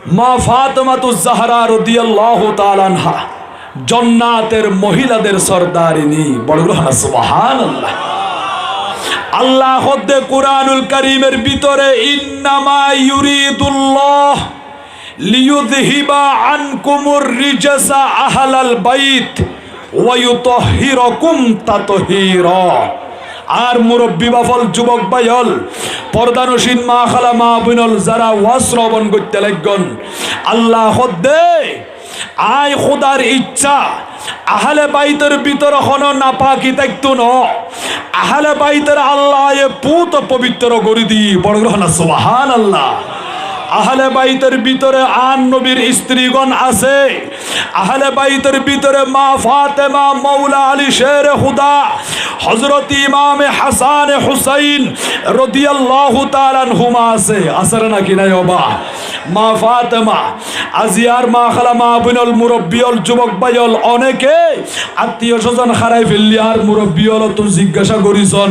মা ফাতেমাতুজ জাহরা রাদিয়াল্লাহু তাআলা আনহা জান্নাতের মহিলাদের সরদারিনী। বড় সুবহানাল্লাহ। আল্লাহ হদ্দে কুরআনুল কারীমের ভিতরে ইন্নামা ইউরিদুল্লাহ লিইউযহিবা আনকুমুর রিজসা আহলাল বাইত ওয়া ইউতাহহিরাকুম তাতহীরা। আর মুরব্বী বাফল যুবক ভাইল পর্দানসীন মা খালা মা বোনল যারা ওয়াজ শ্রবণ করতে লাগন, আল্লাহ হদ্দে আয় খোদার ইচ্ছা আহলে বাইতের ভিতর হনো নাপাকি থাকতো ন, আহলে বাইতের আল্লাহ এ পুত পবিত্র করে দি। বড় না সুবহানাল্লাহ। আহলে বাইতের ভিতরে আন নবীর স্ত্রীগণ আছে, আহলে বাইতের ভিতরে মা ফাতেমা মৌলা আলী শের খুদা হযরত ইমাম হাসান হুসাইন রাদিয়াল্লাহু তাআলা আনহুমা আছে। আছে নাকি নাই বাবা? মা ফাতেমা আজিয়ার মা খালা মা বোনল মুরব্বিয়ল যুবক ভাইল অনেকে আত্মীয় স্বজন হারাই ফেললি আর মুরব্বিয়ল তো জিজ্ঞাসা করিছন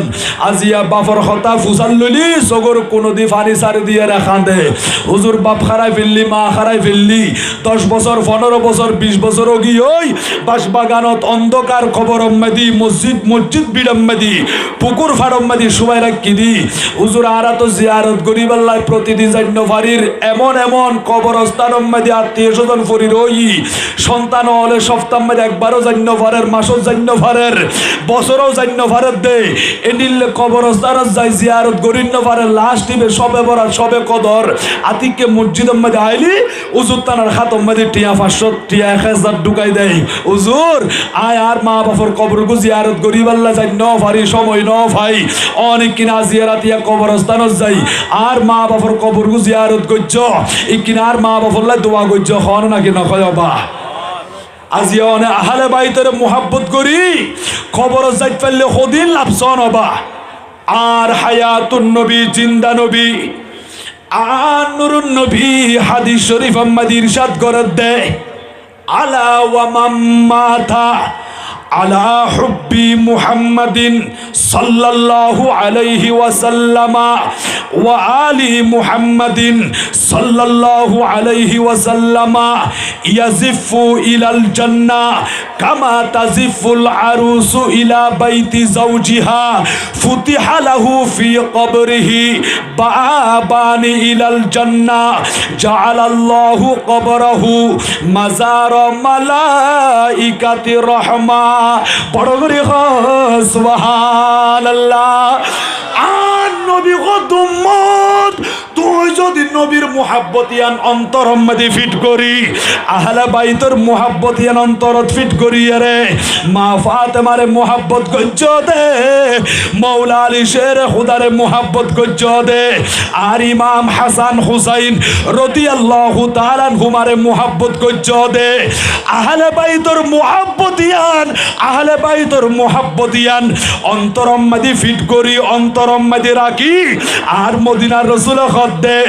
আজিয়া বাপর কথা ফুসাল লইলি সগর কোনদি ফানি সারি দিয়ে রাখা দে। হুজুর বাপ হারাই ফেললি মা হারাই ফেললি 10 বছর 15 বছর 20 বছর গি ওই বাসবাগানত অন্ধকার খবর দি মসজিদ মসজিদ বিড়ম্মাদি পুকুর ফাড়ম্মাদি সুবাই রাখি দি। হুজুর আরা তো জিয়ারত গরিবাল্লাহ প্রতিদিন জান্য ফারির এমন এমন কবরস্থান মাঝে আত্মীয় স্বজন ফরি রই সন্তান হলে সপ্তাহ মাঝে একবারও জান্য ফারের মাসও জান্য ফারের বছরও জান্য ফারের দে এনিল কবরস্থান যাই জিয়ারত গরিন্য ফারের লাশ টিবে সবে বরাত সবে কদর আতিককে মসজিদের মাঝে আইলি হুজুর তানার খাতম মাঝে টিয়া 500 টিয়া 1000 ঢুকাই দেয়। হুজুর আয় আর মা বাপর কবর গু জিয়ারত গরিবাল্লাহ জান্য ফারি সময় ন ভাই অনেক কিনা জিয়ারাতিয়া কবরস্থানত যাই আর মা বাপর কবর গু জিয়ারত গজ্জ ইকিনার মা বাপল্লা দোয়া গজ্জ হন নাকি নকয় বা আজিয়া অনে আহলে বাইতের মুহাব্বত করি খবর যাইত ফেললে হদিন লাভসন হবা। আর হায়াতুন নবী জিন্দা নবী আর নুরুন নবী হাদিস শরীফ আম্মাদ ইরশাদ করে দেয় আলা ওয়া মাম্মাতা আলা হুব্বি মুহাম্মাদিন সাল্লাল্লাহু আলাইহি ওয়াসাল্লামা ওয়া আলি মুহাম্মাদিন সাল্লাল্লাহু আলাইহি ওয়াসাল্লামা ইয়াজিফু ইলাল জান্নাহ কামা তাজিফুল আরুসু ইলা বাইতি যাওজিহা ফুতিহা লাহু ফি কবরিহি বাবানি ইলাল জান্নাহ জাআলাল্লাহু কবরাহু মাজার মালাইকাতির রহমা। বড় করে সুবহানাল্লাহ। আর নবী কদমত তুই যদি নবীর মুহাব্বতিয়ান অন্তর মধ্যে ফিট করি আহলে বাইতের মুহাব্বতিয়ান অন্তরত ফিট করি রে মা ফাতেমারে মুহাব্বত গজ্জ দে মৌলা আলী শের খুদারে মুহাব্বত গজ্জ দে আর ইমাম হাসান হুসাইন রাদিয়াল্লাহু তাআলা আনহুমারে মুহাব্বত গজ্জ দে। আহলে বাইতের মুহাব্বতিয়ান আহলে বাইতের মুহাব্বতিয়ান অন্তর মধ্যে ফিট করি অন্তর মধ্যে রাখি আর মদিনার রাসূল দে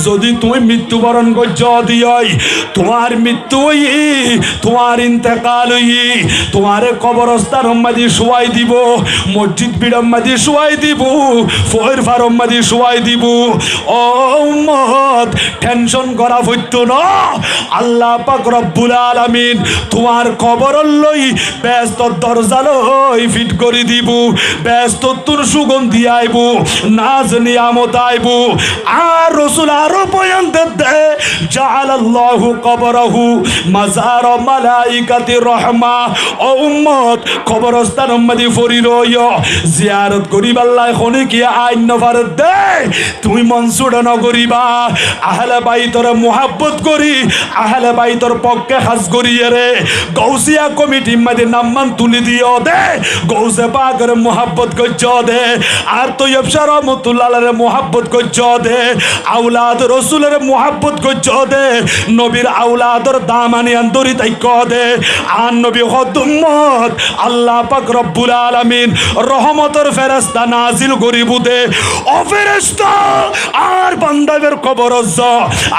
যদি তুমি মৃত্যুবরণ করছ দিই তোমার মৃত্যু তোমার ইন্তেকাল তোমার কবরস্থান মাঝে শুয়াই দিব মসজিদ বিড়ম মাঝে শুয়াই দিব ফয়ের ফার্ম মাঝে শুয়াই দিব। ও উম্মত টেনশন করা হইতো না আল্লাহ পাক রব্বুল আলামিন তোমার কবর লই ব্যস্ত দরজা লই ফিট করে দিব ব্যস্ত তোর সুগন্ধি আইব নাজ নিয়ামত আইব। আর রাসূল আরো বয়ান দে জাআলাল্লাহু কবরাহু মাজার মালাইকাতির রহমা। ও উম্মত কবরস্থান মধ্যে ফরি রইও জিয়ারত করিবাল্লাহ খনি কি আইন নফার দে তুমি মনসুর ন করিবা আহলে বাইতের মুহাব্বত করি আহলে বাইতের পক্ষে খাস করিয়ে রে গৌসিয়া কমিটি মধ্যে নামমান তুলি দিও দে গৌসে পাকের মুহাব্বত করছ দে আর তৈয়ব শাহ রহমাতুল্লাহ আলাইহির মুহাব্বত করছ দে আওলাদ রসুলের মুহাব্বত করছ দে নবীর আওলাদর দামানি আন্দরি তাই ক দে আর নবী উম্মত আল্লাহ পাক রব্বুল আলামিন রহমতের ফেরেশতা নাজিল করিব দে ও ফেরেশতা আর বান্দাদের কবর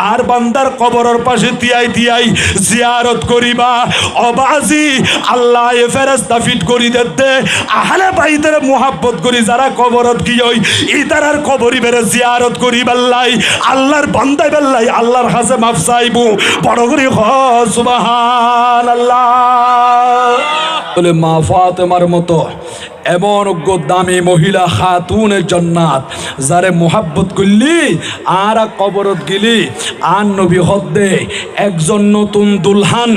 আর বান্দার কবরের পাশে তিয়াই তিয়াই জিয়ারত করিবা অবাজি আল্লাহ এ ফেরেশতা ফিট করি দে আহলে বাইতের মুহাব্বত করি যারা কবরত গিয়ে ইতারার কবরি বেরে জিয়ারত করিবাল্লাই আল্লাহর বান্দাই বেল্লাই আল্লাহর কাছে মাফ চাইবো বড় করে সুবহানাল্লাহ বলে মা ফাতেমার মতো এমন দামি মহিলা খাতুনের জান্নাত যারে মোহাব্বত করলি আর কবরত গেলি আর নবী হদ্দে একজন নতুন দুলহান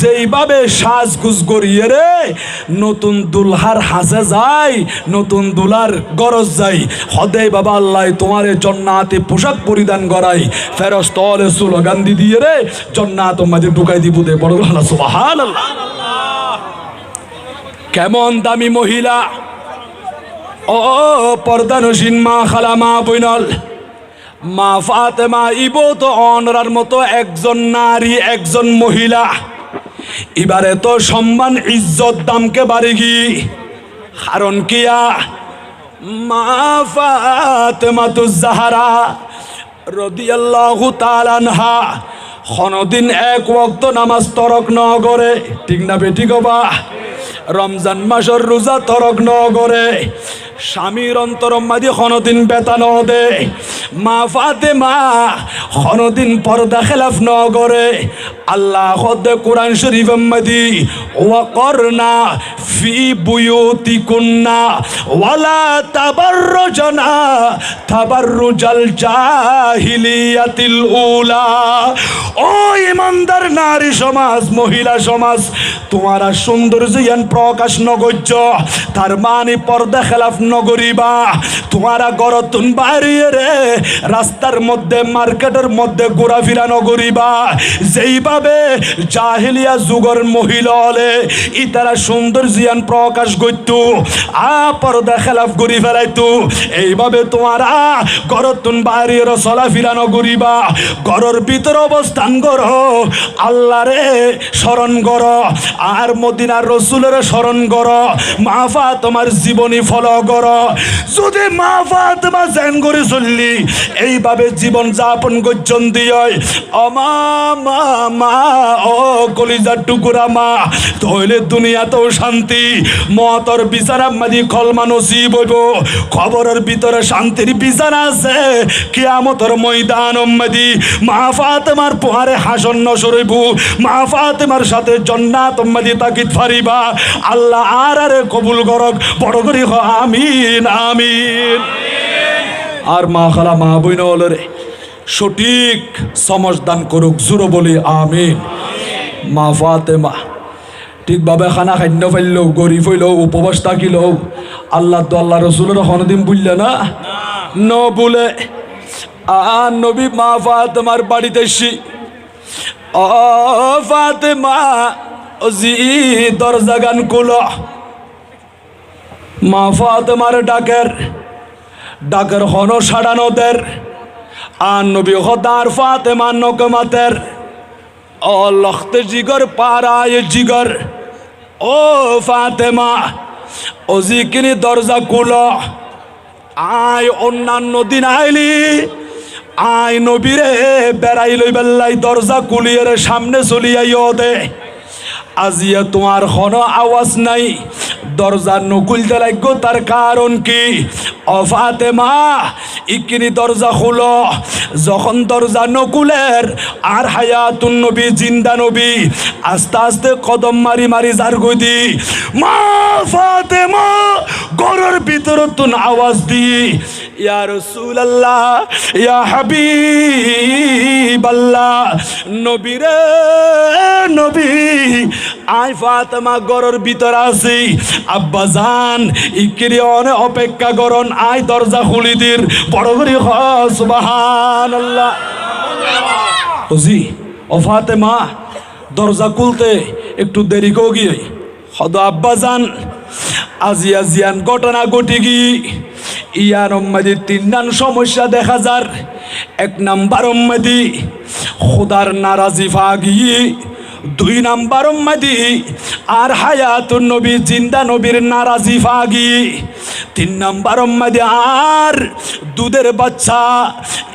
যেইভাবে সাজগুজ করিয়ে রে নতুন দুলহার হাসে যায় নতুন দুলার গরজ যাই হদে বাবা আল্লাহ তোমারে জান্নাতে পোশাক পরিধান করাই ফেরেশতারে স্লোগান দিয়ে রে জান্নাত মাঝে ঢুকাই দিব দে বড় সুবহানাল্লাহ কেমন দামি মহিলা ও পর্দানসীন মা খালা মা বইনল মা ফাতেমা ইবো তো অনরার মতো একজন নারী একজন মহিলা এবারে তো সম্মান ইজ্জত দামকে বাড়ি গি কারণ কিয়া মা ফাতেমা তো জাহরা রাদিয়াল্লাহু তাআলা আনহা কোনদিন এক ওয়াক্ত নামাজ তরক ন করে ঠিক না বেটি গবা রমজান মাসের রোজা তরক ন করে স্বামীর অন্তরম মাঝে কোনদিন বেতন দে মা ফাতেমা কোনদিন পর্দা খেলাফ ন করে আল্লাহ খোদে কোরআন শরীফ মাদি ওয়াকরনা ফি বুয়ুতিকুন্না ওয়ালা তাবাররুজনা তাবাররুজাল জাহিলিয়াতিল উলা ও ইমানদার নারী সমাজ মহিলা সমাজ তোমারা সৌন্দর্যায়ন প্রকাশ নগর্য তার মানে পর্দা খেলাফ নগরিবা তোমারা গরতুন বাইরে রে রাস্তার মধ্যে মার্কেটের মধ্যে ঘোরাফেরা নগরিবা যেইভাবে জাহিলিয়া যুগের মহিলা হলে ইতারা সৌন্দর্যায়ন প্রকাশ করত পর্দা খেলাফ করি ফেলাইতো এইভাবে তোমারা গরতুন বাইরে চলাফেরা নগরিবা ঘরের ভিতর অবস্থান করো আল্লাহরে স্মরণ করো আর মদিনার রসুলের স্মরণ করো মা ফাতেমার জীবনী ফলো করো যদি মা ফাতেমা জান করে চললি এইভাবে জীবন যাপন করছেন দিয়ে অমা মা মা ও কলিজার টুকুরা মা তাহলে দুনিয়াতেও শান্তি মতর বিচারা মাদি কলমা নসিব হইব খবরের ভিতরে শান্তির বিচারা আছে কিয়ামতের ময়দান মাদি মা ফাতেমার পোহারে হাসন নসরইব মা ফাতেমার সাথে জান্নাত মাদি তাকিদ ফারিবা আল্লাহ আর কবুল করক বড় করি আমিন আমিন আর মা খালা মা বইন রে সঠিক সমজদান করুক জুরো বলি আমিন মা ফাতেমা ঠিকভাবে খানা খাদ্য পাইলেও গরিব হইলেও উপবাস থাকিলেও আল্লাহ তো আল্লাহ রসুলের কোনদিন বুঝলে না ন বলে আর নবী মা ফাতেমার বাড়িতে এসি ও ফাতেমা জি দরজা গান কুলো মা ফাতেমার ডাকের হন সাড়ানোদের আর নবী হদার ফাতেমা নকমাতের ও লখতে জিগর পারায় জিগর ও ফাতেমা ও জিকিনি দরজা কুলো আয় অন্যান্য দিন আইলি আয় নবীরে বেড়াই লই বেল্লাই দরজা কুলিয়ে সামনে চলিয়াইও দে আজিয়া তোমার কোনো আওয়াজ নাই দরজা নকুলতে লাগো তার কারণ কি ও ফাতেমা ইকিনি দরজা খুলো যখন দরজা নকুলের আর হায়াতুন নবী জিন্দা নবী আস্তে আস্তে কদম মারি মারি যার গদি মা ফাতেমা ঘরের ভিতর তুন আওয়াজ দি ইয়া রাসূলুল্লাহ ইয়া হাবিবাল্লাহ নবী রে নবী আই ফাতেমা ঘরের ভিতর আছি আব্বা জান ইকিরি অনে অপেক্ষা করন আই দরজা খুলি দির বড় করে সুবহানাল্লাহ ওজি ও ফাতেমা দরজা খুলতে একটু দেরি কো গিয়ে হদ আব্বা জান আজিয়ান ঘটনা ঘটে গি ইয়ার মধ্যে তিনটান সমস্যা দেখা যার এক নাম্বার মধ্যে খোদার নারাজি ফাগি দুই নাম্বার মধ্যে আর হায়াতুন নবী জিন্দা নবীর নারাজি ফাগি তিন নাম্বার মধ্যে আর দুধের বাচ্চা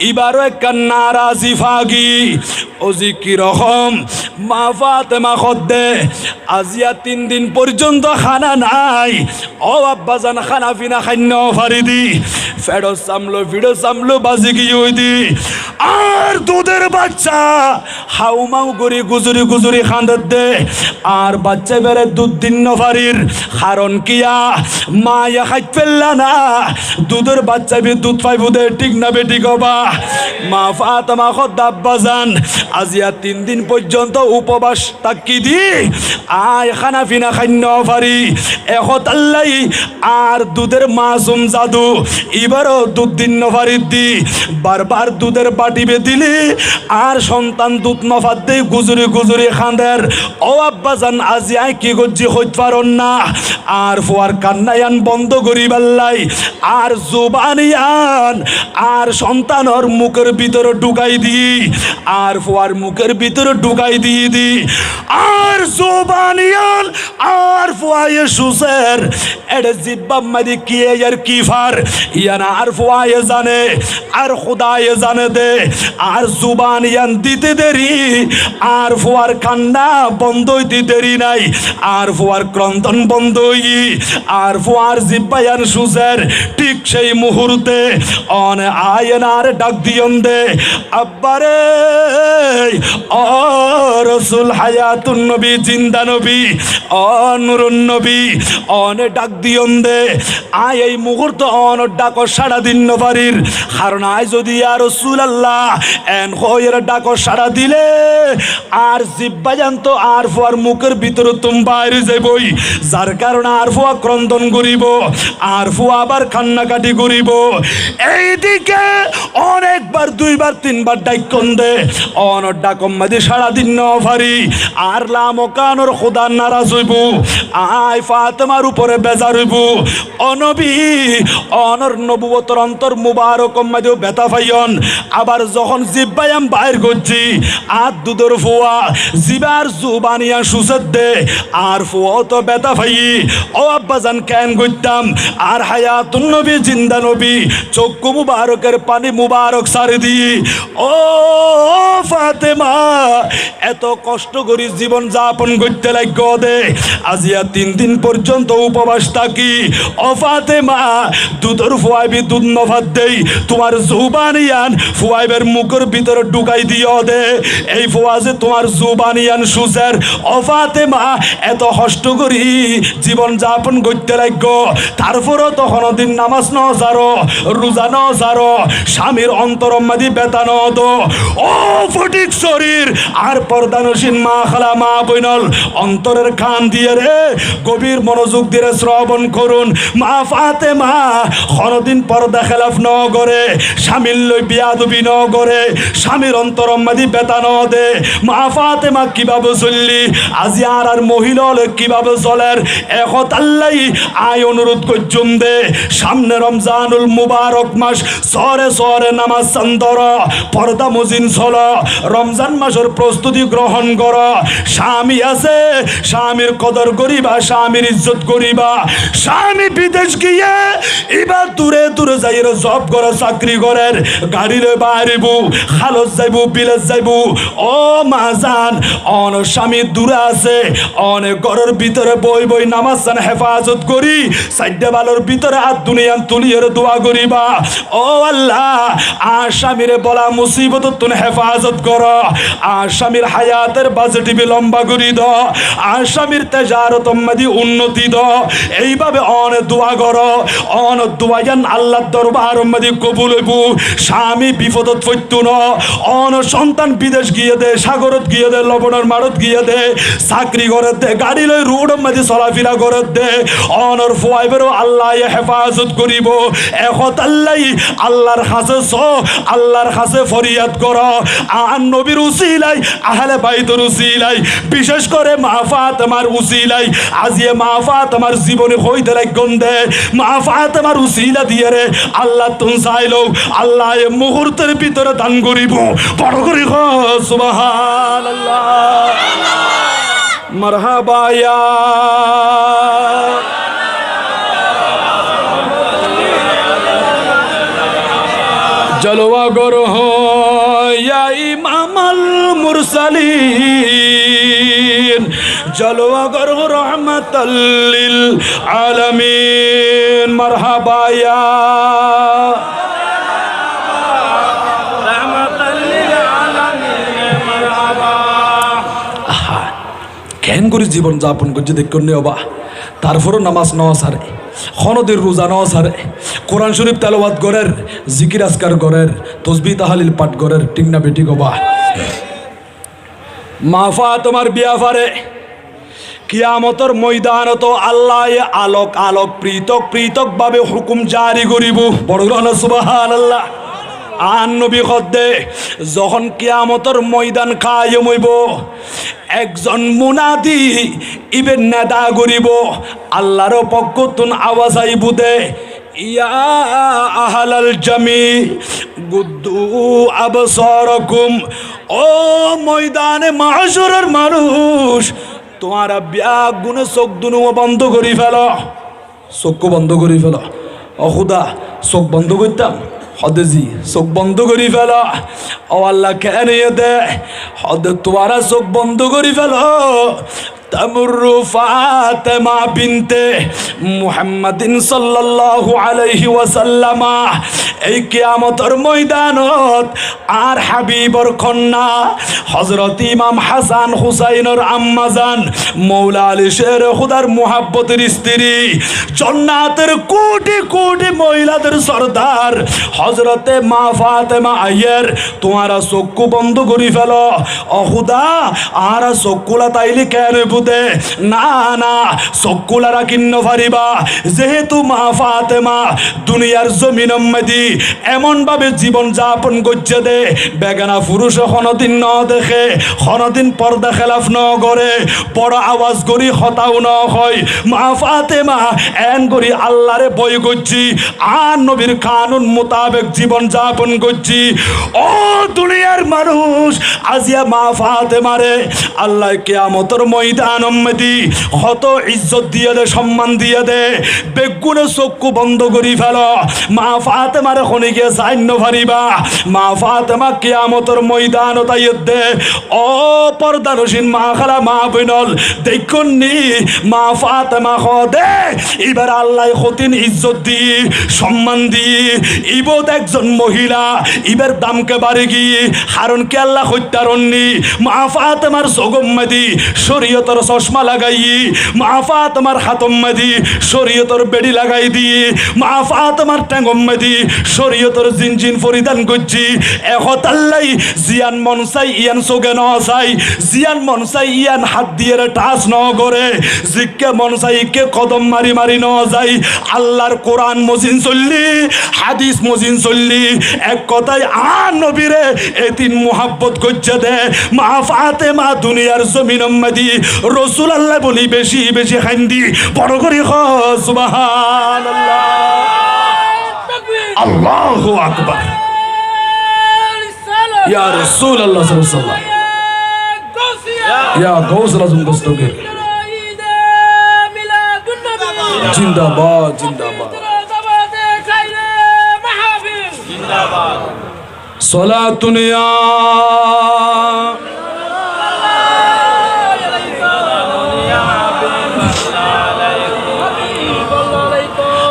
এবারও একটা নারাজি ফাগি ওজি কি রকম মা ফাতেমা খদ্দে আজিয়া 3 দিন পর্যন্ত খানা নাই ও আব্বাজান খানা পিনা খান্য ফারিদি ফেডো সামলো বাজি গিয়ে ওই দি আর দুধের বাচ্চা হাউমাউ গরি গুজুরি খান্দার দে আর বাচ্চা বেড়ে দুধ দিন নফারির কারণ কিয়া মা ইয়া খাইত ফেললা না দুধের বাচ্চা বি দুধ পাইব দে ঠিক না বেটি কবা মা ফাতেমা খদ্দ আব্বাজান আজিয়া 3 দিন পর্যন্ত উপবাস তাকি দি আয় খানা পিনা খান্য ফারি এখত আল্লাই আর দুধের মাসুম জাদু এবারও দুধ দিন নফারির দি বারবার দুধের বাটি দিলি আর সন্তান দুধ নফাত দেই গুজুরি খান্দের ও আব্বাজান আজি আই কি গজ্জি হইত পারন না আর ফুয়ার কান্নায়ান বন্ধ করি বাল্লাই আর জুবানিয়ান আর সন্তানর মুখের ভিতরে ঢুকাই দি আর ফুয়ার মুখের ভিতরে ঢুকাই দিয়ে দি আর জুবানিয়ান আর ফুয়ায়ে সুসের এডে জিব্বা মাদি কি আর কি ফার ইয়ানা আর ফুয়ায়ে জানে আর খুদায়ে জানে দে আর জুবানিয়ান দিতে দেরি আর ফুয়ার কান্না বন্ধ হইতে দেরি নাই আর ফুয়ার ক্রন্দন বন্ধ হই আর ফুয়ার জিব্বায়ান সুসের ঠিক সেই মুহূর্তে অন আয়নার ডাক দিয়ন দে আব্বারে ও রাসূল হায়াতুন নবী জিন্দা নবী ও নূরুন নবী অনে ডাক দিয়ন দে আয় এই মুহূর্ত অন ডাক সাড়া দিন নবারির কারণ আয় যদি আর রাসূলুল্লাহ এন হয়ের ডাক সাড়া দিলে আর জিব্বায়ান তো আর ফুয়ার মুখের ভিতরে তুম বাইরে যাইবই যার কারণে আর ফুয়া ক্রন্দন করিব আর ফুয়া আবার কান্নাকাটি করিব এইদিকে অনেকবার 2 বার 3 বার ডাকন দে অন ডাকম মাদি সারা দিন নফারি আর লামকানোর খোদা নারাজ হইব আয় ফাতেমার উপরে বেজার হইব অনবী অনর নবুয়তর অন্তর মুবারক মাদি বেতা ফাইয়ন আবার যখন জিব্বায়াম বাইর করছি আর দুধের ফুয়া জিবার জুবানিয়া সুসদ দে আর ফুয়া তো বেতা ফাই ও আব্বাজান কেন করতাম আর হায়াতুন নবী জিন্দা নবী চক্ষু মুবারকের পানি মুবারক সারি দি ও ফাতেমা এত কষ্ট করি জীবন যাপন করতে লাগ দে আজিয়া 3 দিন পর্যন্ত উপবাস থাকি ও ফাতেমা দুধের ফুয়াইবি দুধ নফাত দেই তোমার জুবানিয়ান ফুয়াইবের মুখের ভিতরে ঢুকাই দিও দে এই ফুয়া যে তোমার জুবানিয়ান সুসের ও ফাতেমা এত কষ্ট করি জীবন যাপন করতে লাগ তারপরও তখন দিন নামাজ ন জারো রোজা ন জারো স্বামীর অন্তরমাদি বেতান দো ও ফটিক শরীর আর পর্দানসীন মা খালা মা বইনল অন্তরের কান দিয়ে রে গভীর মনোযোগ দিয়ে শ্রবণ করুন মা ফাতেমা কোনদিন পর্দা খেলাফ ন করে স্বামীর লই বিয়াদবি ন করে স্বামীর অন্তরমাদি বেতান দে মা ফাতেমা কিভাবে চললি আজি আর মহিলা কিভাবে চলের এখন আল্লাহ আয় অনুরোধ করছুম দে সামনে রমজানুল মুবারক মাস সরে নামাজ চন্দর পর্দা মুজিন চল রমজান মাসের প্রস্তুতি গ্রহণ কর স্বামী আছে স্বামীর কদর করিবা স্বামীর ইজ্জত করিবা স্বামী বিদেশ গিয়ে এবার দূরে যাই জব করে চাকরি করেন গাড়ি লই বাড়িব খালত যাইব বিলেজ যাইব ও মাজান অন স্বামী দূরে আছে অনেক ঘরের ভিতরে বই নামাজ চান হেফাজত করি সাইডে বালোর ভিতরে হাত দুনিয়ান তুলিয়ে দোয়া করিবা ও আল্লাহ আর স্বামীরে বলা মুসিবত তুন হেফাজত কর আর স্বামীর হায়াতের বাজেট লম্বা করি দ আর স্বামীর তেজারত মাদি উন্নতি দ এইভাবে অনেক দোয়া কর অনেক দোয়া জান আল্লাহর দরবার মাদি কবুল হইব স্বামী বিপদত পড়তো ন অন সন্তান বিদেশ গিয়ে দে সাগরত গিয়ে দে লবণের মারত গিয়ে দে চাকরি করে দে গাড়ি লই রোড মাদি চলাফেরা করে দে অনর ফুয়াইবেরও আল্লাহ হেফাজত করিব এখন আল্লাহ আল্লাহর কাছে আল্লাহর কাছে ফরিয়াদ কর আর নবীর উসিলাই আহলে বাইতের উসিলাই বিশেষ করে মা ফাতেমার উসিলাই আজিয়ে মা ফাতেমার জীবনে হইতে লাগন দে মা ফাতেমার উসিলা দিয়ে রে আল্লাহ তুন চাইলো আল্লাহ এই মুহূর্তের ভিতরে দান করিব বড় করি সুবহানাল্লাহ মারহাবা ইয়া জলওয়া গর ইয়া ইমামাল মুরসালিন জলওয়াগর রহমাতাল লিল আলামিন মারহাবা ইয়া কেন করে জীবন যাপন করছে দেখুন নেওয়া তারপরও নামাজ নেওয়া সারে খনদের রোজা নেওয়া সারে কোরআন শরীফ তেলাওয়াত করের জিকির আজকার করের তসবিহ তাহলিল পাঠ করের ঠিক না বেটি গবা মাফা তোমার বিয়া ফারে কিয়ামতর ময়দানত আল্লাহ আলোক আলোক পৃথক পৃথক ভাবে হুকুম জারি করিব বড় সুবহানাল্লাহ আন নবী খদ্দে যখন কিয়ামতর ময়দান কায়েম হইব একজন মুনাদি ইবেন নাদা করিব আল্লাহর পক্ষতুন আওয়াজ আইব দে ইয়া আহলাল জামি গুদ্দু আবসারাকুম ও ময়দানে মাহশরের মানুষ তোমারা ব্যাগ গুনে চোখ দুনো বন্ধ করি ফেল চোখ বন্ধ করি ফেল ও খুদা চোখ বন্ধ করতাম হদেজি চোখ বন্ধ করি ফেল ও আল্লাহ কেন দে হদে তোমারা চোখ বন্ধ করি ফেল তামুরু ফাতেমা বিনতে মুহাম্মাদিন সাল্লাল্লাহু আলাইহি ওয়াসাল্লাম এই কিয়ামতের ময়দানত আর হাবিবর কন্যা হযরত ইমাম হাসান হুসাইনের আম্মাজান মৌলা আলী শের খুদার মুহাব্বতের স্ত্রী জান্নাতের কোটি কোটি মহিলাদের সরদার হযরতে মা ফাতেমা আইয়ের তোমারা চক্ষু বন্ধ করি ফেল ও খুদা আর চক্ষুলা তাইলে কেন বুদে না না চক্ষুলারা কিন্ন পারিবা যেহেতু মা ফাতেমা দুনিয়ার জমিনের মধ্যে এমন ভাবে জীবন যাপন করছে দে বেগানা পুরুষ কোনদিন ন দেখে কোনদিন পর্দা খেলাফ ন করে বড় আওয়াজ করি হতাও ন হয় মা ফাতেমা এন করি আল্লাহরে বই করছি আর নবীর কানুন মোতাবেক জীবন যাপন করছি ও দুনিয়ার মানুষ আজিয়া মা ফাতেমারে আল্লাহ কিয়ামতের ময়দান মধ্যে কত ইজ্জত দিয়ে দে সম্মান দিয়ে দে বেগুনে চক্ষু বন্ধ করি ফেল মা ফাতেমারে খনিকে জান্য ফারিবা মা ফাতেমা কিয়ামতের ময়দান তাই দে ও পর্দানসীন মা খালা মা বইনল দেখুন নি মা ফাতেমা খদে এবার আল্লাহ কতিন ইজ্জত দি সম্মান দি ইবত একজন মহিলা ইবার দামকে বাড়ি গিয়ে হারণ কে আল্লাহ হত্যারণনি মা ফাতেমার সগম্মাদি শরীয়তর চশমা লাগাই মা ফাতেমার হাতম্মাদি শরীয়তর বেড়ি লাগাই দিয়ে মা ফাতেমার ট্যাঙ্গম্মাদি শরীয়তর জিনজিন পরিধান করছি এখন আল্লাহ জিয়ান মন চাই ইয়ান চোখে ন চাই জিয়ান মন চাই ইয়ান হাত দিয়ে টাচ ন করে জিকে মন চাই কে কদম মারি মারি ন যাই আল্লাহর কোরআন মজিন চললি হাদিস মজিন চললি এক কথায় আর নবীরে এতিন মুহাব্বত করছে দে মা ফাতেমা দুনিয়ার জমিনের মধ্যে রসুল আল্লাহ বলি বেশি বেশি খান্দি বড় করে সুবহানাল্লাহ আল্লাহু আকবার ইয়া রাসূলুল্লাহ সাল্লাল্লাহু আলাইহি ওয়াসাল্লাম ইয়া গাউসুল আজম দস্তগীর জিন্দাবাদ জিন্দাবাদ জিন্দাবাদ সালাতুন ইয়া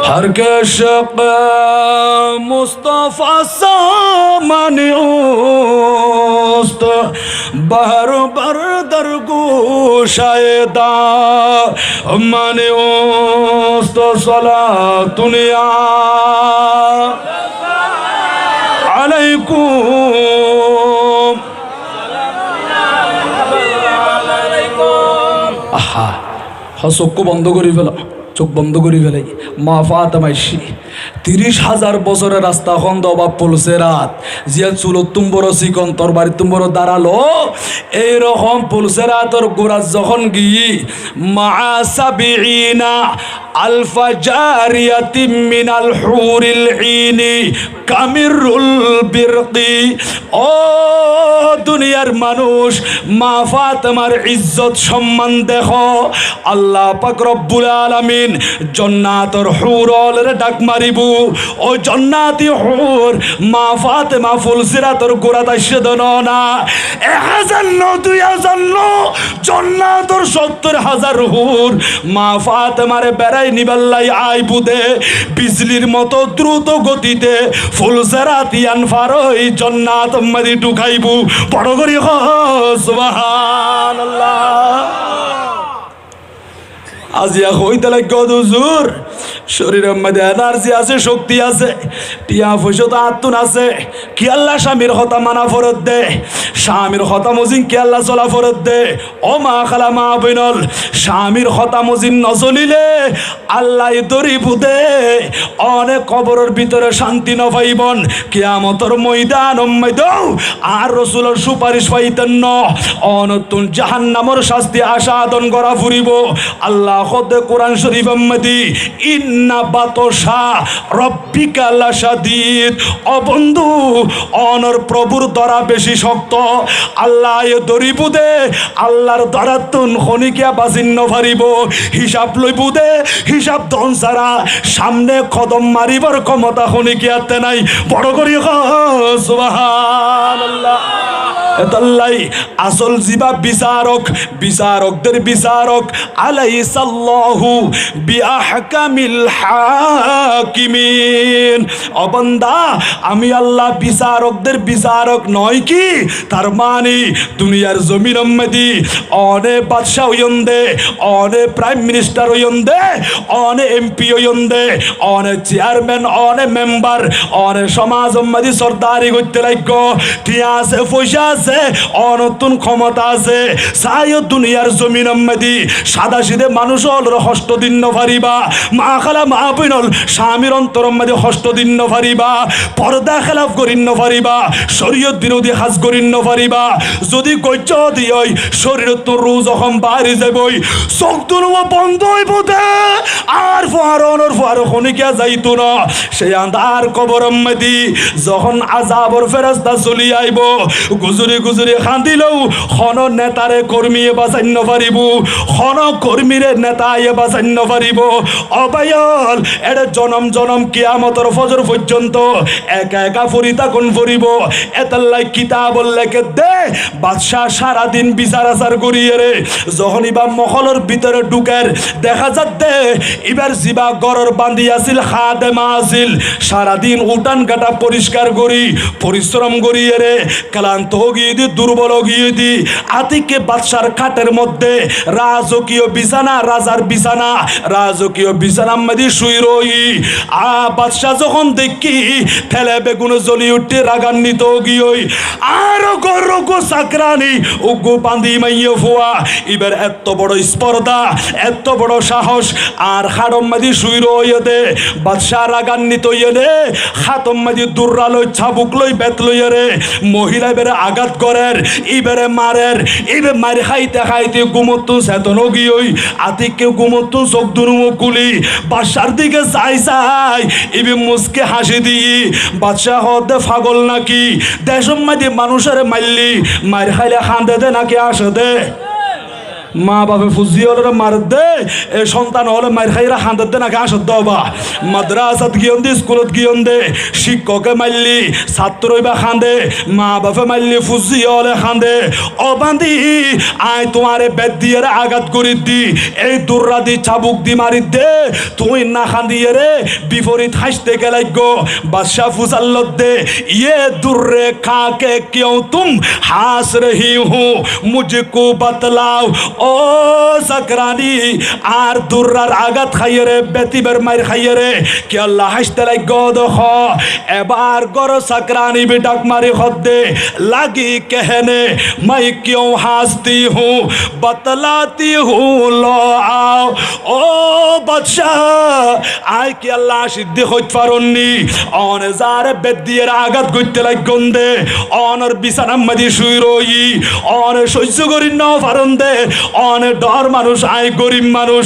हर के शक मुस्तफ़ा सामने उस्त बहर बर दरगू शायदा माने उस्त सला दुनिया अलैकुम आहा हसोक बंद करी फेला চোখ বন্ধ করে ফেলাই মা ফাতেমা 30,000 বছরের রাস্তা খন্দ অভাব পলসে রাত জিয়া চুল তুম বড় চিকন তোর বাড়ি তুম বড় দাঁড়ালো এইরকম পলসে রাতর গোড়া যখন গিয়ে মা সাবিনা আলফা জারিয়াতিম মিনাল হুরিল ঈনি কামিরুল বিরকি। ও দুনিয়ার মানুষ, মা ফাতেমার ইজ্জত সম্মান দেখো। আল্লাহ পাক রব্বুল আলামিন জান্নাতের হুরলের ডাক মারিবু। ও জান্নাতি হুর, মা ফাতেমা ফুলসিরাতের গোড়া দাইছে না 1000 ন 2000 ন জান্নাতের 70,000 হুর মা ফাতেমারে বেড়াই নিবাল্লাই আইবু দে। বিজলির মতো দ্রুত গতিতে ফুলসিরাতিয়ান ফারই জান্নাত মাদি ঢুকাইবু। বড় করি সুবহানাল্লাহ। আজিয়া হইতে লাগে হুজুর, শরীরের মধ্যে এনার্জি আছে, শক্তি আছে, টিয়া পয়সা তো আত্মন আছে, কি আল্লাহ স্বামীর হতা মানা ফরত দে, স্বামীর হতা মজিন কি আল্লাহ চলা ফরত দে। ও মা খালা মা বইনল, স্বামীর হতা মজিন নচলিলে আল্লাহ দরি বুদে অনেক কবরের ভিতরে শান্তি ন পাইবন। কিয়ামতর ময়দান দাও আর রসুলের সুপারিশ পাইতেন ন অনতুন জাহান্নামর শাস্তি আসাদন করা ফুরিব। আল্লাহ খোদে কোরআন শরীফ মধ্যে ইন্না বাতশা রব্বিকা লাশাদীদ। ও বন্ধু, অনর প্রভুর দরা বেশি শক্ত। আল্লাহ এ দরিবু দে, আল্লাহর দরাতুন খনিকিয়া বাজিন্ন ফারিব। হিসাব লইবু দে, হিসাব দন ছাড়া সামনে কদম মারিবার ক্ষমতা খনিকিয়াতে নাই। বড় করি সুবহানাল্লাহ। এতাল্লাই আসল জিবা বিচারক, বিচারকদের বিচারক আলাইসাল্লাহু বিআহকামিল হাকিমিন। ও বান্দা, আমি আল্লাহ বিচারকদের বিচারক নয় কি? তার মানে দুনিয়ার জমির মধ্যে অনেক বাদশাহ হইন দে, অনেক প্রাইম মিনিস্টার হইন দে, অনেক এমপি হইন দে, অনেক চেয়ারম্যান, অনেক মেম্বার, অনেক সমাজ মধ্যে সর্দারি করতে লাগ। টিয়া আছে, পয়সা আছে, অনতুন ক্ষমতা আছে। সাইও দুনিয়ার জমিন মধ্যে সাদা সিধে মানুষ হল হষ্ট দিন ফারিবা। মা খালা মা বইনল স্বামীর অন্তর মধ্যে হষ্ট দিন ফারিবা। পর্দা খেলাফ করিন ফারিবা, শরীয়ত বিরোধী হাজ করিন ফারিবা। যদি গজ্জ দিই শরীর তো রোজ যখন বাইরে যাবই, চোখ দুনো বন্ধ হইব দে, আর ফারনের ফার খনিকা যাইতো না। সেই আন্ধার কবর মধ্যে যখন আযাবর ফেরেশতা চলি আইব, গুজরি গুজরি খান্দিলেও খন নেতারে কর্মীয়ে বাঁচাইন পারিব, খন কর্মীরে নেতায়ে বাঁচাইন পারিব। অবায়ল এটা জনম জনম কিয়ামতর ফজর পর্যন্ত একা একা ফরিতা কোন ফরিব। এতাল্লাই কিতাব লেখে দে বাদশাহ সারাদিন বিচার আচার করিয়ে রে যখন ইবা মহলের ভিতরে ঢুকের দেখা যাচ্ছে এবার জিবা গরর বান্ধি আছিল, খাদেমা আছিল, সারাদিন উঠান কাটা পরিষ্কার করি পরিশ্রম করিয়ে রে ক্লান্ত গিয়ে দি, দুর্বল গিয়ে দি আতিকে বাদশার খাটের মধ্যে রাজকীয় বিছানা, রাজার বিছানা, রাজকীয় বিছানার মধ্যে শুই রই। বাদশাহ যখন দেখি ঠেলে বেগুন জ্বলি উঠতে রাগান্বিত গিয়ে আরো গরগো চাকরানি উগো বান্ধি মাইয়ে ফুয়া। এবার এত বড় স্পর্ধা, এত বড় সাহস, আর খাটম মাঝি শুই রইয়ে দে বাদশাহ রাগান্বিত ইয়ে দে খাতম মাঝি দুর্রা লই ছাবুক লই বেত লইয়ে রে মহিলা এবারে আঘাত করের, এবারে মারের, এবার মারি খাইতে খাইতে গুমত্তু চেতন গিয়ে আতিকে গুমত্তু চোখ দুনু কুলি বাদশার দিকে চাই চাই এবার মুসকে হাসি দিই। বাদশাহ হতে পাগল নাকি? দেশম মাঝি মানুষের মারলি মার খাইলে খান্দে দে নাকি আসে দে? মা বাপে ফুজি হলে মার দে, এ সন্তান হলে মার খাইরা হাঁদার দে নাকি আসত দবা। মাদ্রাসাত গিয়ন দে, স্কুলত গিয়ন দে, শিক্ষকে মারলি ছাত্রই বা খান্দে, মা বাপে মারলি ফুজি হলে খান্দে। অবান্ধি আয় তোমারে বেদ দিয়ে আঘাত করি দি, এই দুর্রা দি চাবুক দি মারি দে, তুই না খান্দিয়ে রে বিপরীত হাসতে গেলে গো। বাদশাহ ফুজাল্লত দে ইয়ে দুর্রে খাকে কেউ তুম হাস রহি হু মুঝকো বতলাও। ও সাকরানি আর দুর্রার আঘাত খাইয়ে রে বেতিবের মার খাইয়ে রে কি আল্লাহ হাসতে লাগ দেখ। এবার গর সাকরানি भी ডাক মারি খদ্দে লাগি कहने मैं क्यों हंसती हूँ बतलाती हूँ लो आओ। ও বাদশাহ আয় কি আল্লাহ সিদ্ধি হইতে পারননি অনে যারে বেদ দিয়ে আঘাত করতে লাগ গন্দে অনর বিছানার মধ্যে শুই রই অনে সহ্য করি না পারন দে অনেক ডর মানুষ আই গরিব মানুষ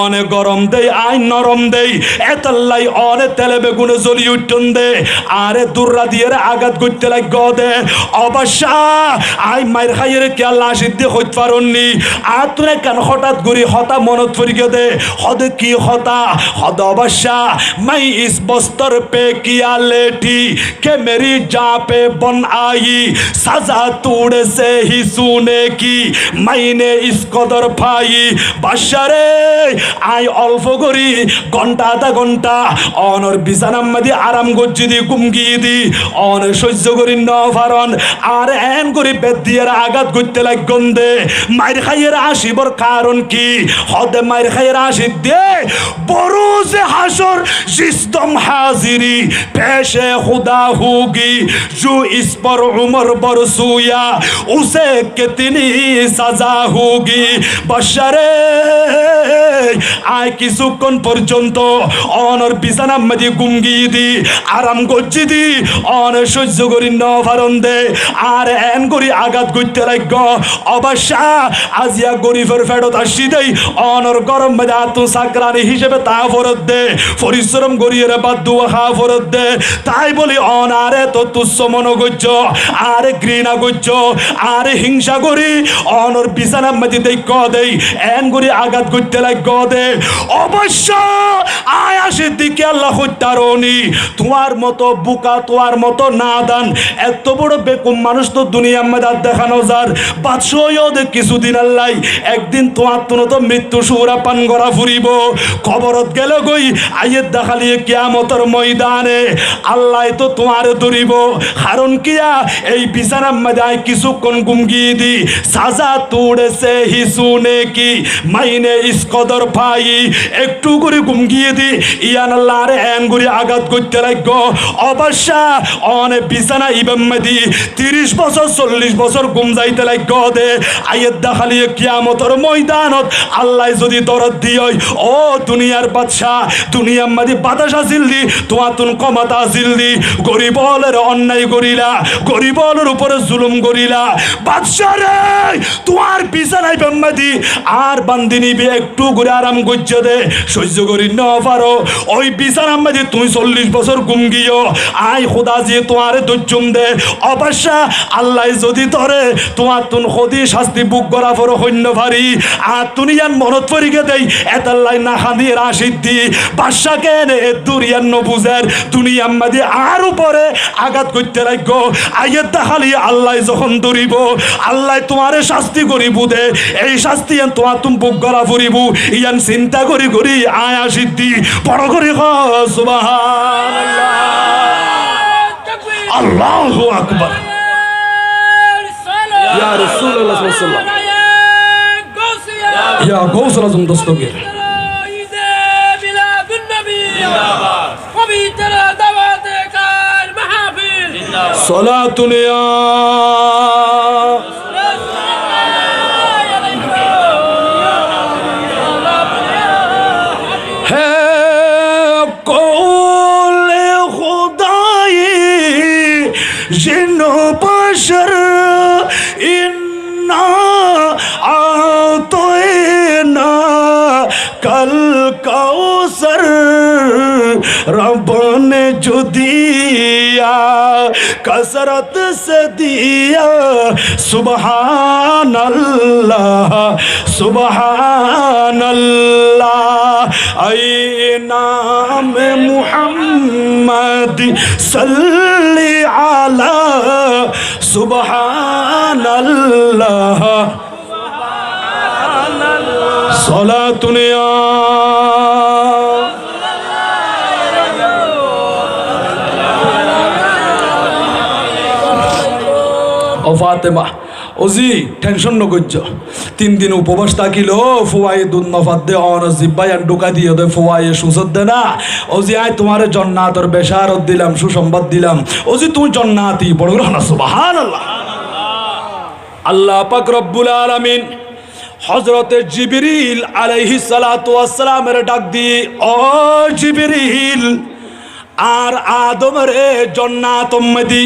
অনেক গরম দেই আই নরম দেই এতাল্লাই অনেক তেলে বেগুনে জ্বলি উঠন দে আরে দুর্রা দিয়ে আঘাত করতে লাগ দে অবশ্যা আই মায়ের খাইয়ের কে আল্লাহ সিদ্ধি হইতে পারননি আর তুই কেন হঠাৎ করি হতা মনত পড়িয়ে দে হদে কি হতা হদ অবশ্যা মাই ইস বস্তর পে কিয়া लेठी के मेरी जा पे बन आई सजा तूड़े से ही सुने की मैंने इस कदर पाई बादशारे आई অল্প করি ঘন্টা আধা ঘন্টা অনর বিছানার মধ্যে আরাম গজ্জি দি গুমগি দি অন সহ্য করি ন পারন আর এন করি বেদ দিয়ে আঘাত করতে লাগ গন্ধে মাইর খাইয়ের আসিবর কারণ কি হদে মাইর খাইয়ের আসি দে বরুজ হাসর জিসদম হাজিরি पेशे खुदा होगी जो इस पर उमर बरसूया उसे कितनी सजा होगी बशरे आय কিছুক্ষণ পর্যন্ত অনর বিছানার মধ্যে গুমগি দি আরাম করছি দি অন সহ্য করি ন পারন দে আর এন করি আঘাত করতে লাগ অবশ্যা আজিয়া গরিবের ফেরত আসি দেই অনর গরম মধ্যে আত্ম সাকরানি হিসেবে তা ফরত দে পরিশ্রম করিয়ে বাদ দুয়া খা ফরত দে তাই বলি অনারে তো তুচ্ছ মনে করছ আরে ঘৃণা করছ আরে হিংসা করি অনর বিছানার মধ্যে দেই ক দেই এন করি আঘাত করতে লাগ দে অবশ্য আয়াসের দিকে আল্লাহ হত্যারণী তোমার মতো বুকা তোমার মতো নাদান এত বড় বেকুম মানুষ তো দুনিয়ার মধ্যে দেখানো যার বাদশাহ কিছুদিন আল্লাহ একদিন তোমার তো মৃত্যু সুরা পান করা ফুরিব খবরত গেল গই আইয়ের দেখালিয়ে কিয়ামতের ময়দানে আল্লাহ তো তোমার ধরিব কারণ কিয়া এই বিছানার মধ্যে কিছুক্ষণ গুমগিয়ে দি সাজা তুড়েছে হি শুনে কি মাইনে ইস কদর পাই একটু করে গুমগিয়ে দি ইয়ান আল্লাহরে এন করে আঘাত করতে লাগ অবশ্যা অনেক বিছানা ইবাম মধ্যে 30 বছর 40 বছর গুম যাইতে লাগ দে আইয়ের দেখালিয়ে কিয়ামতের ময়দানত আল্লাহ যদি দরদ দিয় ও দুনিয়ার বাদশা দুনিয়ার মধ্যে বাতাস আসিল দি তোমার তুন ক্ষমতা আসিল দি গরিবলের অন্যায় করিলা গরিবলের উপরে জুলুম করিলা বাদশা রে তোমার বিছানায় বেম্মাদি আর বান্দি নিবি একটু করে আরাম করছে দে সহ্য করি ন পারো ওই বিছানার মধ্যে তুমি 40 বছর গুম গিয়েও আই খোদা যে তোমার ধৈর্যম দে অবশ্যা আল্লাহ যদি ধরে তোমার তুন খদি শাস্তি বুক করা পর হইন্য পারি আর দুনিয়ার মনত পরিকে দেই এতাল্লাই না খানির আশিদ দি বাদশাকে এনে দুরিয়ার নবুজের দুনিয়ার মধ্যে আর উপরে আঘাত করতে লাগব আইয়ের দেখালি আল্লাহ যখন ধরিব আল্লাহ তোমার শাস্তি করিব দে এই শাস্তি তোমার তুম বুক করা ফুরিব ইয়ান চিন্তা করি করি আয় আশিদ দি বড় করি সুবহানাল্লাহ আল্লাহু আকবার ইয়া রাসূলুল্লাহ সাল্লাল্লাহু আলাইহি ইয়া গৌসুল আজম দস্তগীর صلاتنا ہے قول خدائی جن و بشر انا اعطینا کل کوثر رب نے جو دیا कसरत से दिया सुबहान अल्लाह सुबहान अल्लाह ऐ नाम मुहम्मद सल्ली अला सुबहान अल्लाह सलातुनिया ফাতেমা ওজি টেনশন নগজ্য 3 দিন উপবাস থাকিল ফুয়ায়ে দুধ নফাত দে অন জিব্বাই আর ঢোকা দিয়ে দে ফুয়ায়ে সুসদ দে না ওজি আই তোমারে জান্নাতের বেশারত দিলাম সুসংবাদ দিলাম ওজি তুমি জান্নাতি বড় করে না সুবহানাল্লাহ আল্লাহ পাক রব্বুল আলামিন হযরতে জিবরিল আলাইহিস সালাতু ওয়াস সালামের ডাক দিয়ে ও জিবরিল আর আদমের জান্নাত উম্মতি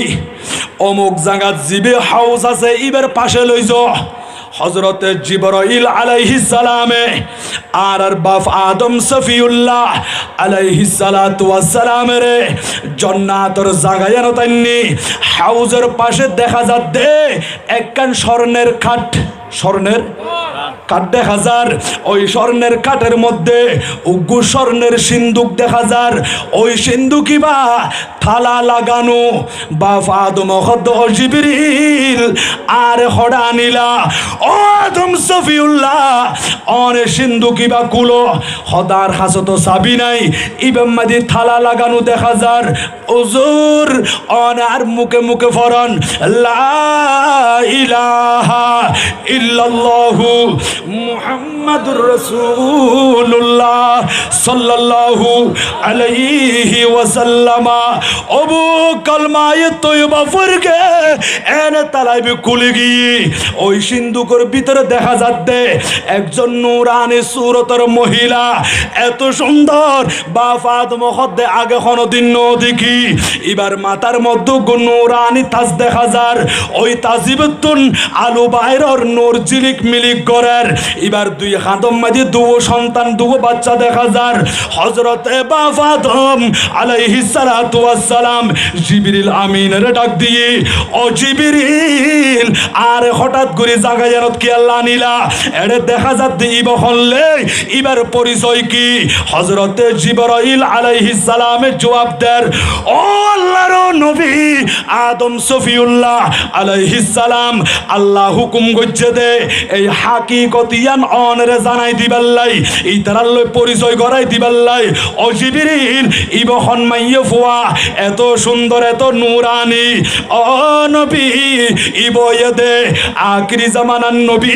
অমুক জায়গা জিবে হাউস আছে ইবের পাশে লই যাও হযরতে জিবরাইল আলাইহিস সালামে আর বাপ আদম সফিউল্লাহ আলাইহিস সালাতু ওয়াস সালাম রে জান্নাতের জায়গায় আনতাইনি হাউজের পাশে দেখা যাচ্ছে একখান স্বর্ণের খাট স্বর্ণের কাঠ দেখা যার ওই স্বর্ণের কাঠের মধ্যে উগ্র স্বর্ণের সিন্দুক দেখা যার ওই সিন্দুকি বা থালা লাগানো বা আদম হদ জিবরিল আর হড়া নিলা ও আদম সফিউল্লাহ অনে সিন্দুকি বা কুলো হদার হাসত সাবি নাই ইবাম্মাদি থালা লাগানো দেখা যার হুজুর অনার মুখে মুখে ফরন লা ইলাহা ইল্লাল্লাহু মুহাম্মাদুর রাসূলুল্লাহ সাল্লাল্লাহু আলাইহি ওয়াসাল্লাম আবু কালমায়ে তয়্যিবা ফরকে এনে তালাইবে খুলে গিয়ে ওই সিন্ধুকের ভিতরে দেখা যাচ্ছে একজন নূরানি সুরতের মহিলা এত সুন্দর বাপ আদম হদ্দে আগে কোনদিন ন দেখি এবার মাথার মধ্যে নূরানি তাজ দেখা যার ওই তাজিবতুন আলু বাইরর নূর জিলিক মিলিক করার এবার দুই খাদম মাঝে দুও সন্তান দুও বাচ্চা দেখা যার হযরতে বাপ আদম আলাইহিস সালাতু ওয়াস সালাম জিবরিল আমিনের ডাক দিয়ে ও জিবরিল আর হঠাৎ করে জায়গা জানত কি আল্লাহ নিলা এরে দেখা যাচ্ছে ইবা হলে এবার পরিচয় কি হযরতে জিবরাইল আলাইহিস সালামের জবাব দেন ও আল্লাহর নবী আদম সফিউল্লাহ আলাইহিস সালাম আল্লাহ হুকুম করছে দে এই হাকিকতিয়ান অনরে জানাই দিবাল্লাই এই তারার লই পরিচয় করাই দিবাল্লাই ও জিবরিল ইবা হনমাইয়ে ফুয়া এত সুন্দর এত নূরানি ও নবী ইবয়ে দে আখিরি জামানার নবী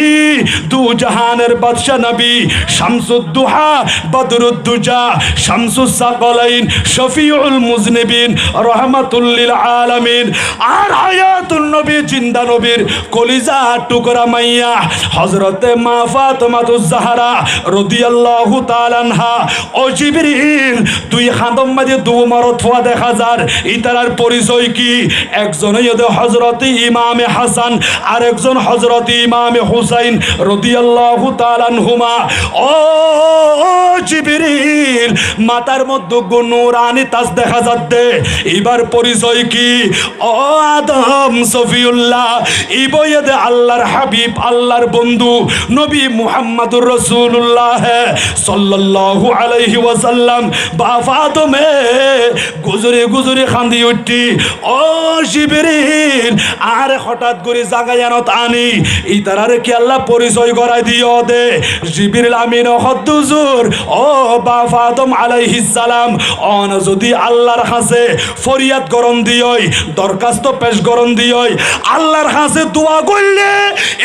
দু জাহানের বাদশা নবী শামসুদ দুহা বদরুদ দুজা শামসুস সাকালাইন শফিউল মুজনিবিন রাহমাতুল লিল আলামিন আর হায়াতুন নবী জিন্দা নবীর কলিজা টুকরা মাইয়া হযরতে মা ফাতেমাতুজ জাহরা রাদিয়াল্লাহু তাআলা আনহা ও জিবরিল দুই খাদম মাঝে দু মরদ ফুয়া দেখা যার ইতারার পরিচয় কি একজন হইতে হযরতে ইমামে হাসান আর একজন হযরতে ইমামে হুসাইন রাদিয়াল্লাহু তাআলা আনহুমা ও জিবরিল মাথার মধ্যে নূরানি তাজ দেখা যাচ্ছে এবার পরিচয় কি ও আদম সফিউল্লাহ ইবয়েদে আল্লাহর হাবিব আল্লাহর বন্ধু নবী মুহাম্মদুর রাসূলুল্লাহ সাল্লাল্লাহু আলাইহি ওয়াসাল্লাম বাপ আদমে গুজরে গুজরে খান্দি উঠি ও জিবরিল আর হঠাৎ করে জাগায় আনত আনি এই তারারে কি আল্লাহ পরিচয় করাই দিও দে জিবরিল আমিন হদ্দুজুর ও বাপ আদম আলাইহিস সালাম অন যদি আল্লাহর কাছে ফরিয়াদ করন দিয়ই দরখাস্ত পেশ করন দিয়ই আল্লাহর কাছে দোয়া করলে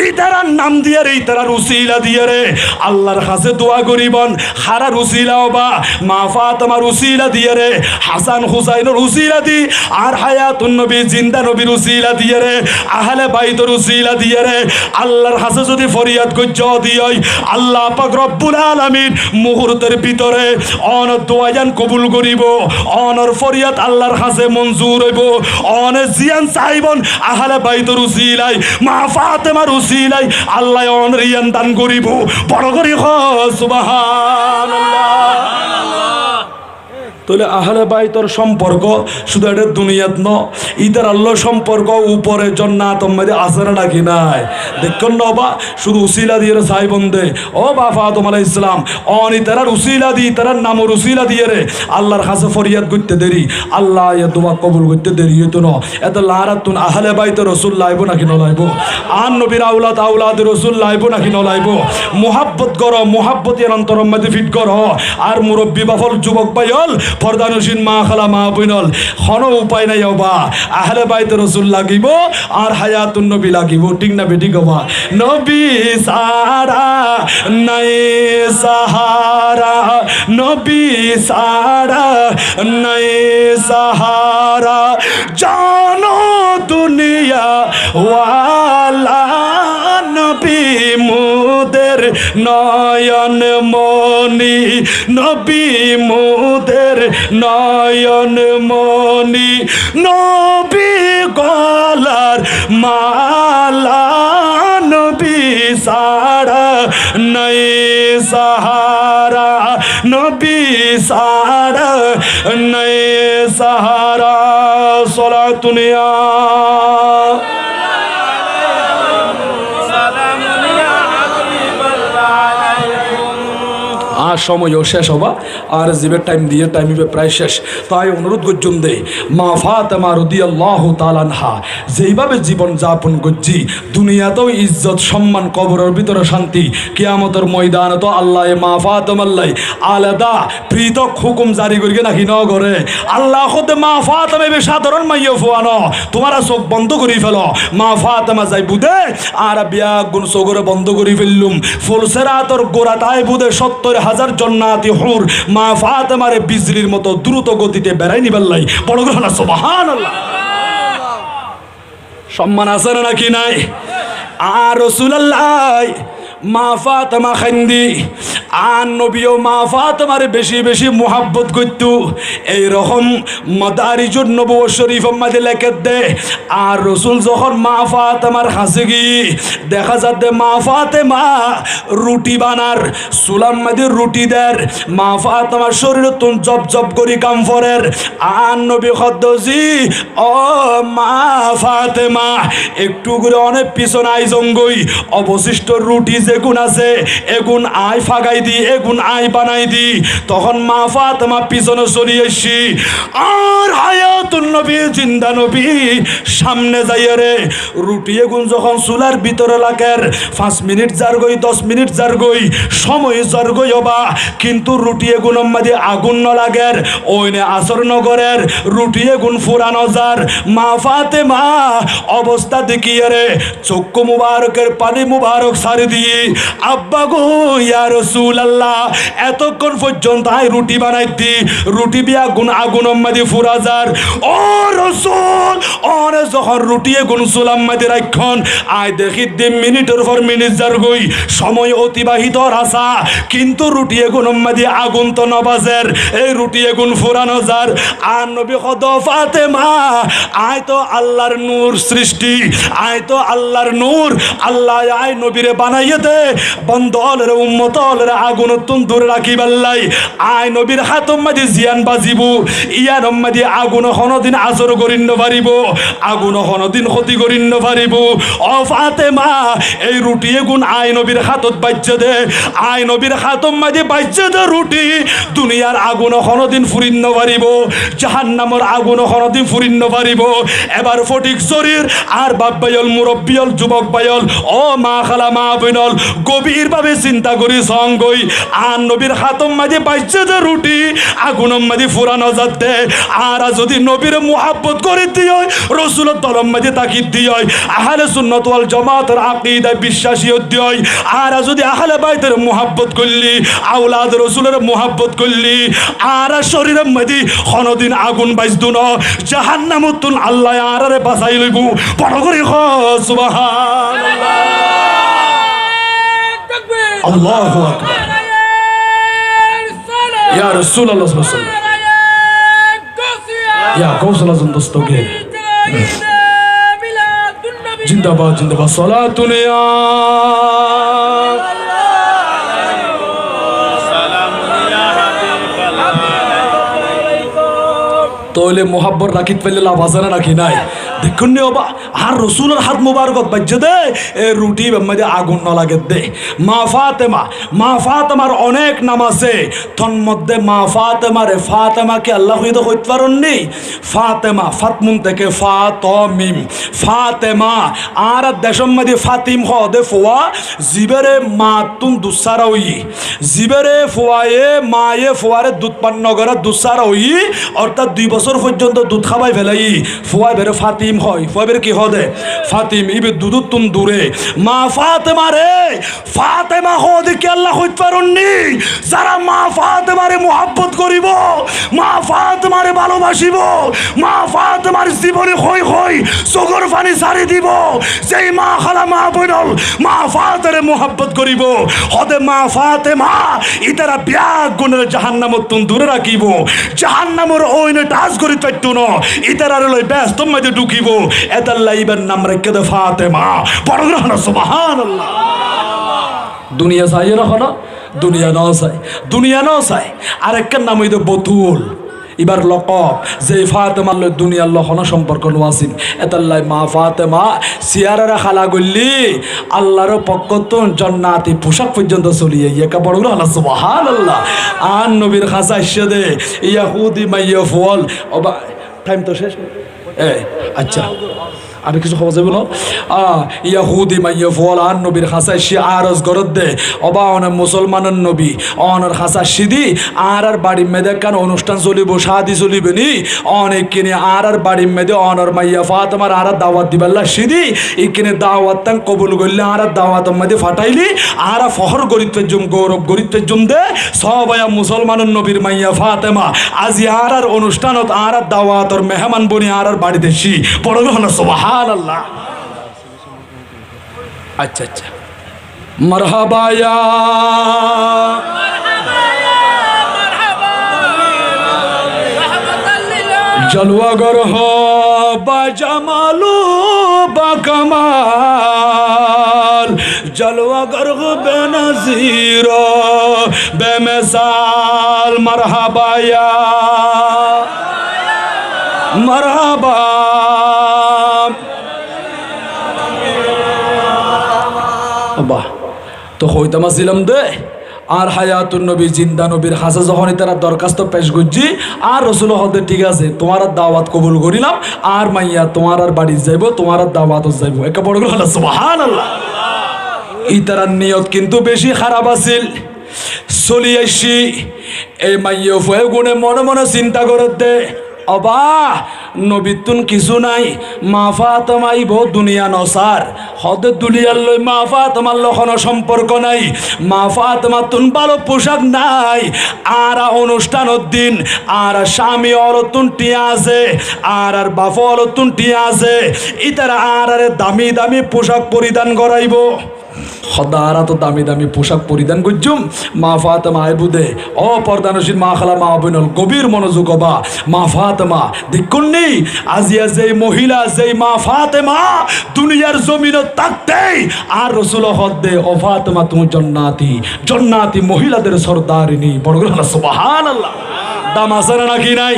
এই তারার নাম দিয়ে রে এই তারার উসিলা দিয়ে রে আল্লাহর কাছে দোয়া করিবন হারার উসিলা বা মা ফাতেমার উসিলা দিয়ে রে হাসান হুসাইনের উসিলা দি আর হায়াতুন নবী জিন্দা নবীর উসিলা দিয়ে রে আহলে বাইতের উসিলা দিয়ে রে আল্লাহর কাছে যদি ফরিয়াদ করছ দিয়ই আল্লাহ পাক রব্বুল আলামিন মুহূর্তের ভিতরে অন দোয়াজান কবুল করিব অনর ফরিয়াদ আল্লাহর কাছে মঞ্জুর হইব অন জিয়ান চাইবন আহলে বাইতের উসিলাই মা ফাতেমার উসিলাই আল্লাহ অন রিয়ান দান করিব বড় করি সুবহানাল্লাহ। তাহলে আহলে বাইতের সম্পর্ক শুধু এটা দুনিয়াত ন ইদার আল্লাহ সম্পর্ক উপরে জান্নাত মধ্যে আসরে নাকি নাই দেখুন না বা শুধু উসিলা দিয়ে সাই বন্দে ও বাবা আদম আলাইহিস সালাম অনি তারার উসিলা দি তারার নামর উসিলা দিয়ে রে আল্লাহর কাছে ফরিয়াদ করতে দেরি আল্লাহ এ দোয়া কবুল করতে দেরি হইতো না এত লারাতুন আহলে বাইতের রাসূল লাইব নাকি ন লাইব আর নবীর আওলাদ রাসূল লাইব নাকি ন লাইব মুহাব্বত করো মুহাব্বত এর অন্তরের মধ্যে ফিট করো আর মুরব্বি বাফল যুবক ভাইল পর্দানসীন মা খালা মা বইনল কোনো উপায় নাই বা আহলে বাইতের রাসূল লাগিব আর হায়াতুন নবী লাগিব ঠিক না বেটি গবা নবী সারা নাই সাহারা নবী সারা নাই সাহারা জানো দুনিয়া ওয়ালা নবী মুদের নয়ন মনি নবী মুদের নয়ন মনি নবী গলার মালা নবী সারা নাই সাহারা, নবী সারা নাই সাহারা। সলাতুনিয়া আর সময়ও শেষ হবা, আর জীবের টাইম দিয়ে টাইম প্রায় শেষ। তাই অনুরোধ করছুন দে মা ফাতেমা রাদিয়াল্লাহু তাআলা আনহা যেইভাবে জীবন যাপন করছি, দুনিয়াতেও ইজ্জত সম্মান, কবরের ভিতরে শান্তি, কিয়ামতের ময়দানে তো আল্লাহ মা ফাতেমাল্লাই আলাদা পৃথক হুকুম জারি করি নাকি ন করে। আল্লাহ খুদে মা ফাতেমা সাধারণ মাইয়া ফুয়ানো, তোমারা চোখ বন্ধ করি ফেলো, মা ফাতেমা যাই বুধে আর বিয়া গুণ চোখরে বন্ধ করি ফেললুম, ফুলসেরাতর গোড়া তাই বুধে 70,000 জান্নাতি হুর মা ফাতেমারে বিজলির মতো দ্রুত গতিতে বেড়াই নিবেলাই। বড় গ্রহণ সুবহানাল্লাহ। সম্মান আছে নাকি নাই? আর রাসূলুল্লাহ মা ফাতেমা খান্দি আর নবীও মা ফাতেমারে বেশি বেশি মুহাব্বত করতো। এইরকম মাদারিজুন নবুয়্বত শরীফ মধ্যে লেখে দে। আর রসুল যখন মা ফাতেমার কাছে গিয়ে দেখা যাচ্ছে মা ফাতেমা রুটি বানার সুলাম মধ্যে রুটি দের, মা ফাতেমার শরীর তুন জব জব করি কাম ফরের। আর নবী খদ্দজি ও মা ফাতেমা একটু করে অনেক পিছন আই জঙ্গই, অবশিষ্ট রুটি যেগুন আছে এগুন আই ফাগাই দি, এগুন আই বানাই দি। তখন মা ফাতেমা পিছনে চলি আসি, আর হায়াতুন নবী জিন্দা নবী সামনে যাইয়ে রে রুটি এগুন যখন চুলার ভিতরে লাগের 5 মিনিট যার গই 10 মিনিট যার গই সময় যার গই হবা, কিন্তু রুটি এগুন মাঝে আগুন ন লাগের ওইনে আসর নগরের রুটি এগুন ফুরানো যার। মা ফাতেমা অবস্থা দেখিয়ে রে চক্ষু মুবারকের পানি মুবারক সারি দিয়ে আব্বা গো ইয়া রাসূলুল্লাহ এতক্ষণ পর্যন্ত আই রুটি বানাইতি, রুটি বিয়া গুণ আগুন মাঝে ফুরা যার। ও রাসূল ওরে যখন রুটি এগুন চুলাম মাঝে রাখন আই দেখি 2 মিনিটের পর মিনিট যার গই সময় অতিবাহিত রাসা, কিন্তু রুটি এগুন মাঝে আগুন তো নবাজের, এই রুটি এগুন ফুরানো যার। আর নবী কদ ফাতেমা আয় তো আল্লাহর নূর সৃষ্টি, আয় তো আল্লাহর নূর, আল্লাহ আয় নবীরে বানাইয়ে দে বন্ধলের উম্মতলের আগুন তুন দূরে রাখি বেল্লাই। আয় নবীর হাতম মাঝে জিয়ান বাজিবু, ইয়ান মাঝে আগুন হনদিন আজর করিন্ন পারিব, আগুন হনদিন ক্ষতি করিন্ন পারিব। ও ফাতেমা এই রুটি এগুন আয় নবীর হাতত বাজ্যে দে, আয় নবীর হাতম মাঝে বাজ্যে দে রুটি, দুনিয়ার আগুন হনদিন ফুরিন্ন পারিব, জাহান্নামর আগুন হনদিন ফুরিন্ন পারিব। এবার ফটিক শরীর আর বাপ বাইল মুরব্বিয়ল যুবক বাইল ও মা খালা মা বইনল গভীর ভাবে চিন্তা করি সঙ্গই আর নবীর হাতম মাঝে বাজ্যে দে রুটি আগুনম মাঝে ফুরানো যাতে। আর যদি নবীর মুহাব্বত করে দিও রসুলের দলম মাঝে তাকিদ দিও, আহলে সুন্নাত ওয়াল জামাতের আকীদায় বিশ্বাসী দিও। আর যদি আহলে বাইতের মুহাব্বত করলি, আওলাদ রসুলের মুহাব্বত করলি, আর শরীরের মাঝে কোনদিন আগুন বাজদু না, জাহান্নামতুন আল্লাহ আরারে বাঁচাই লইব। বড় করে সুবহানাল্লাহ, আল্লাহু আকবার। ইয়া রাসূলুল্লাহ সাল্লাল্লাহু আলাইহি ওয়াসাল্লাম, ইয়া গাউসুল আযম দস্তগীর জিন্দাবাদ জিন্দাবাদ। সালাতুনিয়া তোলে মোহাব্বর রাখিত ফেললে লাভ আছে না নাকি নাই? দেখুন নি বাবা আর রসুলের হাত মুবারকত বাজ্যে দে এ রুটি মধ্যে আগুন ন লাগে দে। মা ফাতেমার অনেক নাম আছে, তন্মধ্যে মা ফাতেমারে ফাতেমাকে আল্লাহ হইতে কইতে পারেননি। ফাতেমা ফাতমুন থেকে ফাতমিম ফাতেমা, আর দেশম মধ্যে ফাতিম হদে ফোয়া জিবেরে মা তুন দুসারা হই, জিবেরে ফোয়ায়ে মায়ে ফোয়ারে দুধ পান করে দুসারা হই, অর্থাৎ 2 বছর পর্যন্ত দুধ খাবাই ফেলাই ফোয়াই বেরে ফাতিম হয়, ফোয়াই বেরে কি হদে ফাতিম, ইবে দুধ তুম দূরে। মা ফাতেমা রে ফাতেমা হদে কি আল্লাহ হইতে পারেননি? যারা মা ফাতেমারে মুহাব্বত করিব, মা ফাতেমারে ভালোবাসিব, মা ফাতেমার জীবনে হই হই চোখের পানি ছাড়ি দিব, যেই মা খালা মা বইনল মা ফাতেমারে মুহাব্বত করিব হদে মা ফাতেমা ইতারা ব্যাগ গুণের জাহান্নামত তুন দূরে রাখিব, জাহান্নামর ওইনে টাচ করি পাইতো না, ইতারারে লই ব্যস্ত মধ্যে ঢুকিব। এতাল্লাহ ইবের নাম রেখে দে ফাতেমা। বড় গ্রহণ সুবহানাল্লাহ। দুনিয়া চাই না, দুনিয়া ন চাই, দুনিয়া ন চাই। আরেকটার নাম হইতো বতুল। এবার লকব যে ফাতেমার লয় দুনিয়ার লখনো সম্পর্ক নোয়াসিন এতাল্লাই মা ফাতেমা সিয়ারারা খালা গল্লি আল্লাহর পক্ষ তো জান্নাতি পোশাক পর্যন্ত চলিয়ে একা বড় আল্লাহ সুবহানাল্লাহ। আর নবীর খাসা ইসে দে ইয়াহুদি মাইয়া ফল ওবা টাইম তো শেষ। আচ্ছা আমি কিছু খবর যাবো না। ইয়াহুদি মাইয়া ফল আর নবীর খাসা সে আরজ গরত দে অবা অনেক মুসলমানের নবী অনার খাসা সিদি আর বাড়ি মেয়েদের কেন অনুষ্ঠান চলিব শাদি চলিবে নি অনেক কিনে আর বাড়ি মেয়েদে অনর মাইয়া ফাতেমার আর দাওয়াত দিবাল্লা সিদি ইকিনে দাওয়াত তাং কবুল করলে আর দাওয়াত মেয়েদে ফাটাইলি আর ফহর গরিত্বের জুম গৌরব গরিত্বের জুম দে সবাই মুসলমানের নবীর মাইয়া ফাতেমা আজি আর অনুষ্ঠানত আর দাওয়াতর মেহমান বনি আর বাড়িতে সি বড় হলো সুবহানাল্লাহ। अच्छा अच्छा मरहबा या जलवागर हो बजमालू बकमाल जलवागर हो बेनज़ीर बेमिसाल मरहबा या मरहबा বাহ তো হইতাম আসছিলাম দে আর হায়াতুন নবী জিন্দা নবীর হাসা যখনই তারা দরখাস্ত পেশ করছি আর রসুল হতে ঠিক আছে তোমার দাওয়াত কবুল করিলাম আর মাইয়া তোমার আর বাড়ি যাইব তোমার দাওয়াত যাইব একে বড় হলো সুবহানাল্লাহ। ইতারার নিয়ত কিন্তু বেশি খারাপ আছিল চলি আসি এই মাইয়া ফয়ে গুণে মনে মনে চিন্তা করে দে অবা নবীতুন কিছু নাই মা ফাতেমাই বহু দুনিয়া নসার হদে দুনিয়ার লই মা ফাতেমার লখনো সম্পর্ক নাই মা ফাতেমার তুন ভালো পোশাক নাই আর অনুষ্ঠানের দিন আর স্বামী অলতুন টিয়া আছে আর বাপ অলতুন টিয়া আছে ইতারা আর দামি দামি পোশাক পরিধান করাইব সদারা তো দামি দামি পোশাক পরিধান করছুম মা ফাতেমা আইবুদে অপর্দানশীল মা খালা মা বোনল গভীর মনোযোগ বা মা ফাতেমা দেখুন নেই আজিয়া যেই মহিলা যেই মা ফাতেমা দুনিয়ার জমিন থাকতেই আর রসুল হদ্দে ও ফাতেমা তুমি জন্নাতি জন্নাতি মহিলাদের সর্দারিনী বড় সুবহানাল্লাহ। দাম আছে না নাকি নাই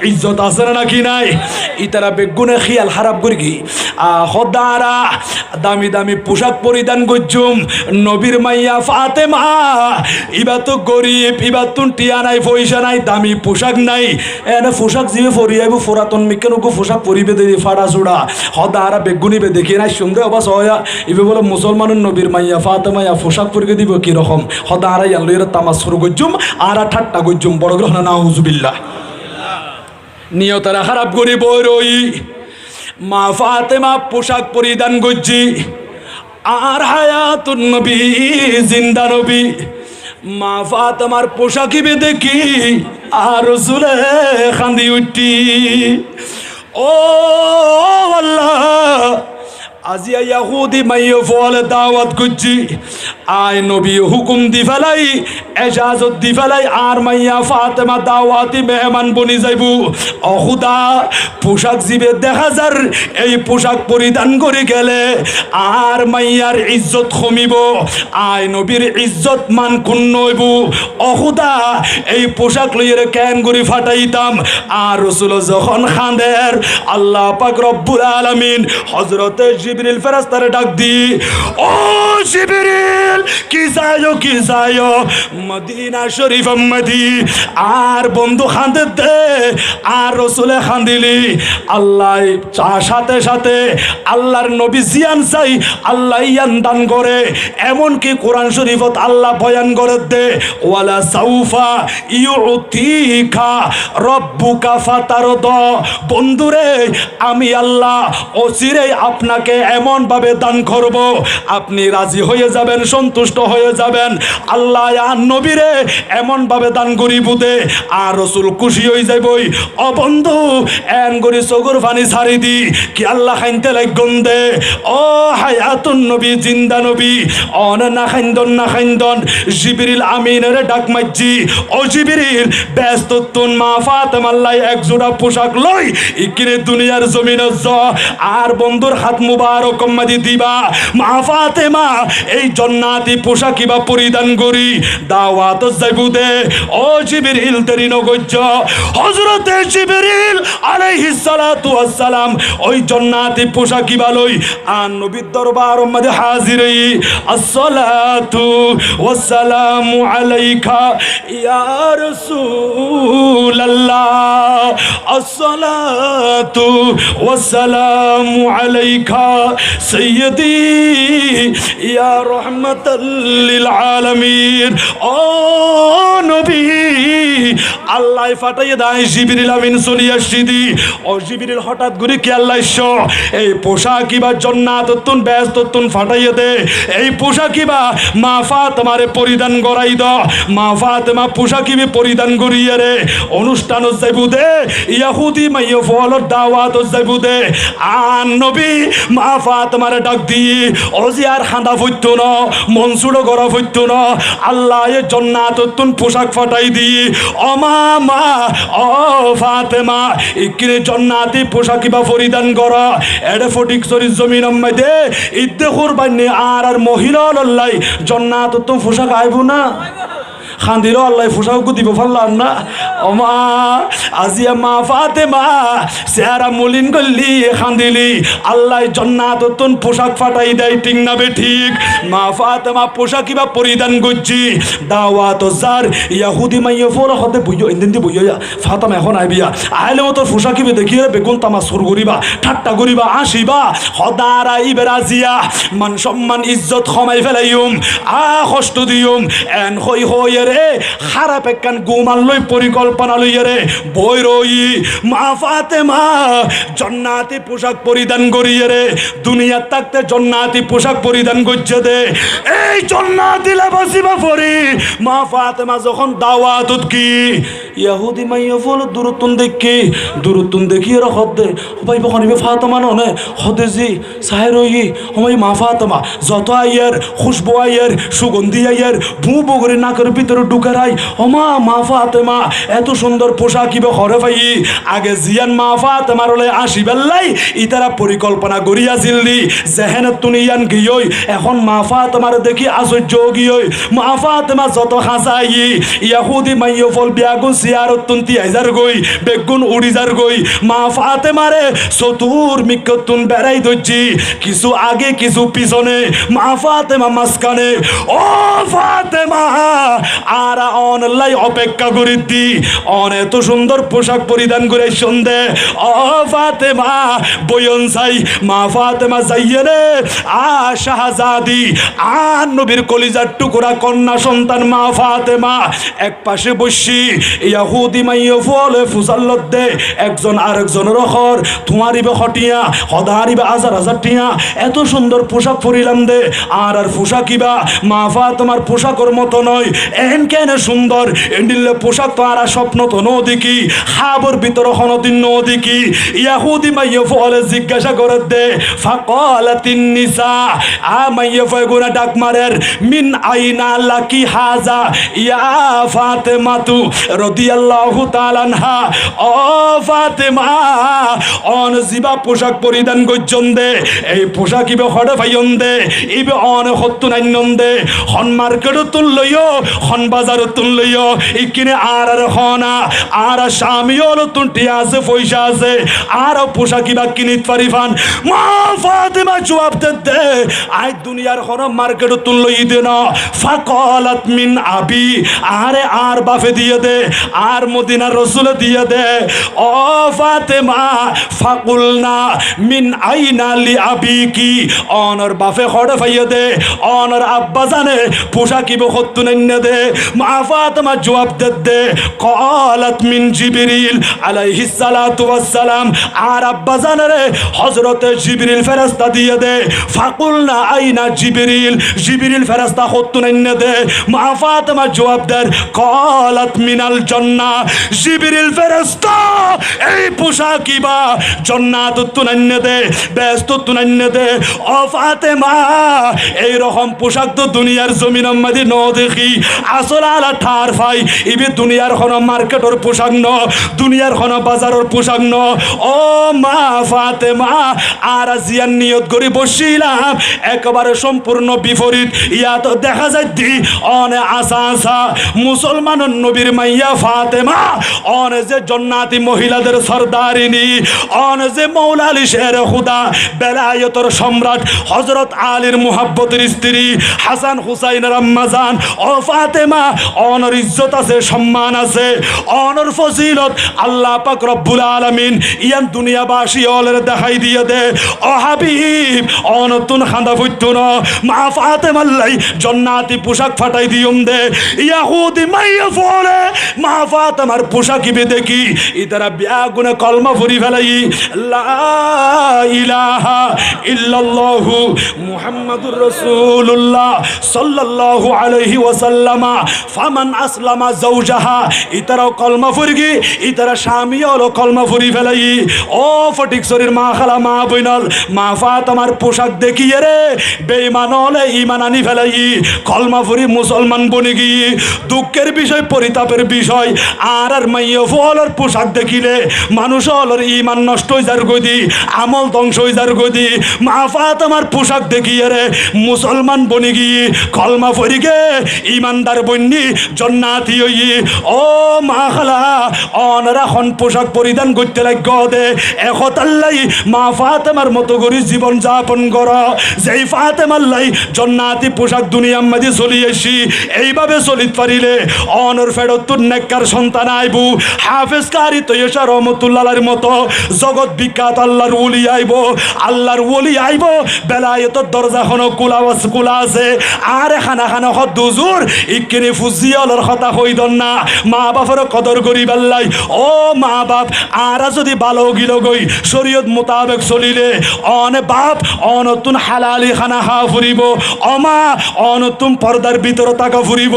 ইজ্জত আছে না নাকি নাই ইতারা বেগুনে খিয়াল খারাপ করি কি সদারা দামি দামি পোশাক পরিধান করছুম নবীর মাইয়া ফাতেমা ইবার তো গরিব ইবার তো টিয়া নাই পয়সা নাই দামি পোশাক নাই এনে পোশাক জিবে ফরিয়াইব ফোরাতন মিকেনুকু পোশাক পরিবে দে ফাড়া চূড়া সদারা বেগুনিবে দেখি নাই সন্দেহ অবাস হয়া ইবে বলে মুসলমানের নবীর মাইয়া ফাতেমা পোশাক পরিকে দিব কিরকম সদারা ইয়ান তামাজ শুরু করছুম আর ঠাট্টা করছুম বড় গ্রহণ না হুজুবিল্লাহ নিয়তারা খারাপ করি বই মা ফাতেমা পোশাক পরিধান করছি আর হায়াতুন নবী জিন্দা নবী মা ফাতেমার পোশাকিবে দেখি আর রসুলে খান্দি উঠি ও আল্লাহ আজিয়া ইয়াহুদি মাইয়া ফলে দাওয়াত করছি আয় নবী হুকুম দি ফেলাই এজাজত দি ফেলাই আর মাইয়া ফাতেমা দাওয়াতি মেহমান বনি যাইব অহুদা পোশাক জিবে দেখা যার এই পোশাক পরিধান করে গেলে আর মাইয়ার ইজ্জত কমিব আয় নবীর ইজ্জত মান ক্ষুণ্ণ হইব অহুদা এই পোশাক লইয়ের ক্যান করে ফাটাইতাম আর রসুল যখন খাঁদের আল্লাহ পাক রব্বুল আলামিন হযরতে জিবরিল ফেরেশতারে ডাক দি ও জিবরিল কি যায়ও মদিনা শরীফ মদি আর বন্ধু খান্দে দে আর রসুলে খান্দিলি আল্লাহ সাথে সাথে আল্লাহর নবী জিয়ান চাই আল্লাহ ইয়ান দান করে এমনকি কোরআন শরীফত আল্লাহ বয়ান করে দে ওয়ালা সাউফা ইউতিকা রব্বুকা ফাতারদ বন্ধুরে আমি আল্লাহ অচিরেই আপনাকে এমন ভাবে দান করব আপনি রাজি হয়ে যাবেন সন্তুষ্ট হয়ে যাবেন আল্লাহ আর নবীরে এমন ভাবে দান করিব দে আর রসুল খুশি হয়ে যাইবই ও বন্ধু এন করি চকুর পানি ছাড়ি দি কি আল্লাহ খাইতে লাগন দে ও হায়াতুন নবী জিন্দা নবী অন না খাইন্দন জিবরিল আমিনের ডাক মাইজি ও জিবরিল ব্যস্ত তুন মা ফাতেমা আল্লাহ এক জোড়া পোশাক লই ইকিনে দুনিয়ার জমিন আর বন্ধুর হাত মুবারক মাদি দিবা মা ফাতেমা এই জন্নাত জান্নাতি পোশাক কিবা পরিধান করি দাওয়াত যাইবু দে ও জিবরিল দেরি নগজ্জ হযরতে জিবরিল আলাইহিস সালাতু ওয়াস সালাম ওই জান্নাতি পোশাক কিবা লই আর নবীর দরবার মধ্যে হাজির হই আসসালাতু ওয়াস সালামু আলাইকা ইয়া রাসূলুল্লাহ আসসালাতু ওয়াস সালামু আলাইকা সাইয়্যিদি ইয়া রাহমাতাল লিল আলামিন ও নবী আল্লাহ ফাটাইয়ে দাই জিবরিল আমিন চলি আসিদি ও জিবরিল হঠাৎ করে কি আল্লাহ এই পোশাক কিবা জান্নাত তুন ব্যস্ত তুন ফাটাইয়ে দে এই পোশাক কিবা মা ফাতেমারে পরিধান করাই দ মা ফাতেমা পোশাক কিবি পরিধান করিয়ে রে অনুষ্ঠান যাইবু দে ইহুদি মাইয়ে ফলর দাওয়াত যাইবু দে আন নবী মা ফাতেমারে ডাক দি ওজি আর খান্দা ফইতো না মনসুড়ো গরা ফইতো না আল্লাহ এ জান্নাত তুন পোশাক ফাটাই দি ও মা ও ফাতেমা ইকিরে জান্নাতি পোশাক কিবা পরিধান করা এডে ফটিক শরীর জমিন মধ্যে ইদ্দে কুরবানি আর মহিলা লল্লাই জান্নাত তো পোশাক আইবো না খান্দিরও আল্লাহ পোশাকও দিব পারলাম না ওমা আজিয়া মা ফাতেমা চেহারা মলিন করলি খান্দিলি আল্লাহ জান্নাত তুন পোশাক ফাটাই দেয় ঠিক না বে ঠিক মা ফাতেমা পোশাক কিবা পরিধান করছি দাওয়াত যার ইহুদি মাইয়ে ফোর হতে বুঝো ইন্দিন দি বুঝো ফাতেমা এখন আইবিয়া আইলে মতো পোশাক কিবে দেখিয়ে বেগুন তামা সুর করিবা ঠাট্টা করিবা আসিবা সদারা ইবেরা জিয়া মান সম্মান ইজ্জত কমাই ফেলাইম কষ্ট দিম এন হই হই রে খারাপ একখান গুমান লই পরিকল্পনা লইয়া রে বই রই মা ফাতেমা জান্নাতি পোশাক পরিধান করিয়ে রে দুনিয়া থাকতে জান্নাতি পোশাক পরিধান করছে দে এই জান্নাতি লেবাসিবা পরি মা ফাতেমা যখন দাওয়াতত কি ইহুদি মাইয়া ফল দূরতুন দেখি এরা হদ দে ভাই বখানিবে ফাতেমা ননে হদে জি সাহের রই ওই মা ফাতেমা যত আইয়ের খুশবু আইয়ের সুগন্ধি আইয়ের ভু বগরে নাকের ভিতরে ঢুকারাই ওমা মা ফাতেমা এত সুন্দর পোশাক কিবে ঘরে পাই আগে জিয়ান মা ফাতেমার হলে আসি বেল্লাই ইতারা পরিকল্পনা করিয়া জিল্লি জেহেনে তুনিয়ান গিয়ই এখন মা ফাতেমার দেখি আশ্চর্য গিয়ই মা ফাতেমা যত হাসাই ইহুদি মাইয় ফল বিয়াগুন সিয়ারত তুনতি আইজার গই বেগুন উড়ি যার গই মা ফাতেমারে চতুর মিকতুন বেড়াই দইছি কিছু আগে কিছু পিছনে মা ফাতেমা মাঝখানে ও ফাতেমা আর অনলাই অপেক্ষা করি দি অন এত সুন্দর পোশাক পরিধান করে সন্ধে ও ফাতেমা বয়ন চাই মা ফাতেমা যাইয়ে রে শাহজাদি আর নবীর কলিজার টুকরা কন্যা সন্তান মা ফাতেমা এক পাশে বসি ইহুদি মাইয়ে ফলে ফুসাল্লত দে একজন আরেকজনের খর তোমারিবে হটিয়া হদারিবে হাজার হাজার টিয়া এত সুন্দর পোশাক পরিলাম দে আর পোশাক কিবা মা ফাতেমার পোশাকর মতো নয় এন কেন সুন্দর এন্ডিলে পোশাক তো আর স্বপ্ন তো ন দেখি খাবর ভিতরে হনদিন ন দেখি ইহুদি মাইয়ে ফলে জিজ্ঞাসা করে দে ফাকালাতিন নিসা আ মাইয়ে ফয়গুনা ডাক মারের মিন আইনা লাকি হাজা ইয়া ফাতেমাতু রাদিয়াল্লাহু তাআলা আনহা ও ফাতেমা অন জিবা পোশাক পরিধান গজ্জন দে এই পোশাক ইবে হড়ে ভাইয়ন দে ইবে অন হত্তু নাইনন দে হন মার্কেটও তুললইও হন বাজারও তুললইও ইকিনে আর হনা আর স্বামীও তুন টিয়া আছে পয়সা আছে আর পোশাক ইবা কিনিত পারিফান মা ফাতেমা জবাব দে আই দুনিয়ার হন মার্কেটও তুললই দে না ফাকালাত মিন আবি আরে আর বাফে দিয়ে দে আর মদিনার রাসূল দিয়ে দে ও ফাতেমা ফাকুলনা মিন আইনা লি আবিকি অনর বাফে হড়ে ফাইয়ে দে অনর আব্বা জানে পোশাক ইবে হত্তু নাইন দে মা ফাতেমা জবাব দে ক্বালাত মিন জিবরিল আলাইহিস সালাতু ওয়াস সালাম আর আব্বা জানে রে হযরতে জিবরিল ফেরেশতা দিয়ে দে ফাকুলনা আইনা জিবরিল ফেরেশতা হত্তু নাইন দে মা ফাতেমা জবাব দে ক্বালাত মিনাল জান্নাহ জিবরিল ফেরেশতা এই পোশাক কিবা জান্নাত তুনান্য দে ব্যস্ত তুনান্য দে ও ফাতেমা এই রকম পোশাক তো দুনিয়ার জমিনের মধ্যে ন দেখি আসলা আলা ঠার ফাই ইবি দুনিয়ার কোন মার্কেটর পোশাক ন দুনিয়ার কোন বাজারের পোশাক ন ও মা ফাতেমা আর জিয়ান নিয়ত করি বসিলাম একেবারে সম্পূর্ণ বিপরীত ইয়া তো দেখা যায় দি অনে আসা আসা মুসলমানের নবীর মাইয়া ফাতেমা অনে যে জান্নাতি মহিলাদের সরদারিনী অনে যে মৌলা আলী শের খুদা বেলায়েতর সম্রাট হযরত আলীর মুহাব্বতের স্ত্রী হাসান হুসাইনের আম্মা জান ও ফাতেমা অনর ইজ্জত আছে সম্মান আছে অনর ফজিলত আল্লাহ পাক রব্বুল আলামিন ইয়ান দুনিয়াবাসী ওলের দেখাই দিয়ে দে ও হাবিব অনতুন খান্দা ফুটুন মা ফাতেমা লাই জান্নাতি পোশাক ফাটাই দিউম দে ইহুদি মাইয়া ফলে মা ফাতেমার পোশাক ইবে দেখি ইতারা বিয়া গুনে কলমা ফুরি ফেলাই লা ইলাহা ইল্লাল্লাহু মুহাম্মাদুর রাসূলুল্লাহ সাল্লাল্লাহু আলাইহি ওয়াসাল্লাম ফামান আসলামা যাওজাহা ইতারাও কলমা ফুরগি ইতারা স্বামী হলো কলমা ফুরি ফেলাই ও ফটিক শরীর মা খালা মা বইনল মা ফাতেমার পোশাক দেখিয়ে রে বেঈমান হলে ঈমান আনি ফেলাই কলমা ফুরি মুসলমান বনে গিয়ে দুঃখের বিষয় পরিতাপের বিষয় আর মাইয়া ফলর পোশাক দেখিলে মানুষ হলর ঈমান নষ্ট হয়ে যার গদি আমল ধ্বংস হয়ে যার গদি মা ফাতেমার পোশাক দেখিয়ে রে মুসলমান বনে গিয়ে কলমা ফুরি গে ঈমানদার বন্যি জান্নাতি হই ও মা খালা অনরা খন পোশাক পরিধান করতে লাগ দে একতাল্লাই মা ফাতেমার মতো করে জীবন যাপন কর যেই ফাতেমার লাই জান্নাতি পোশাক দুনিয়ার মাঝে চলি আসি এইভাবে চলিত পারিলে অনর ফেরতুর নেককার সন্তান আইবু হাফেজ কারি তৈয়সা রহমতুল্লাহর মতো জগৎ বিখ্যাত আল্লাহর ওলি আইব আল্লাহর ওলি আইব বেলায়েতর দরজা খন কুলা আছে আর খানা খানা হদ দুজুর ইকিনি ফুজিয়ালর কথা কইদন না মা বাপের কদর করি বেল্লাই ও মা বাপ আর যদি ভালো গিল গই শরীয়ত মোতাবেক চলিলে অনে বাপ অনতুন হালালি খানা খা ফুরিব অমা অনতুন পর্দার ভিতর টাকা ফুরিব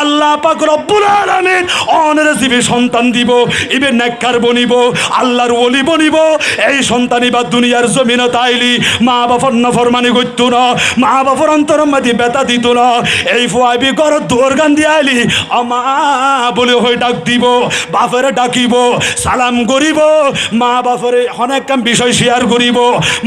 আল্লাহ পাক রব্বুল আলামিন অনের জীবে সন্তান দিব ইবে নেককার বনিব আল্লাহর ওলি বনিব এই সন্তান ইবা দুনিয়ার জমিনে তাইলি মা বাপর নফরমানি করত না মা বাপর অন্তর মাঝে বেতা দিত না এই ফুয়াবি ঘর দোর গান দিয়ে আইলি আমা বলে হয়ে ডাক দিব বাপেরে ডাকিব সালাম করিব মা বাপরে অনেক কাম বিষয় শেয়ার করিব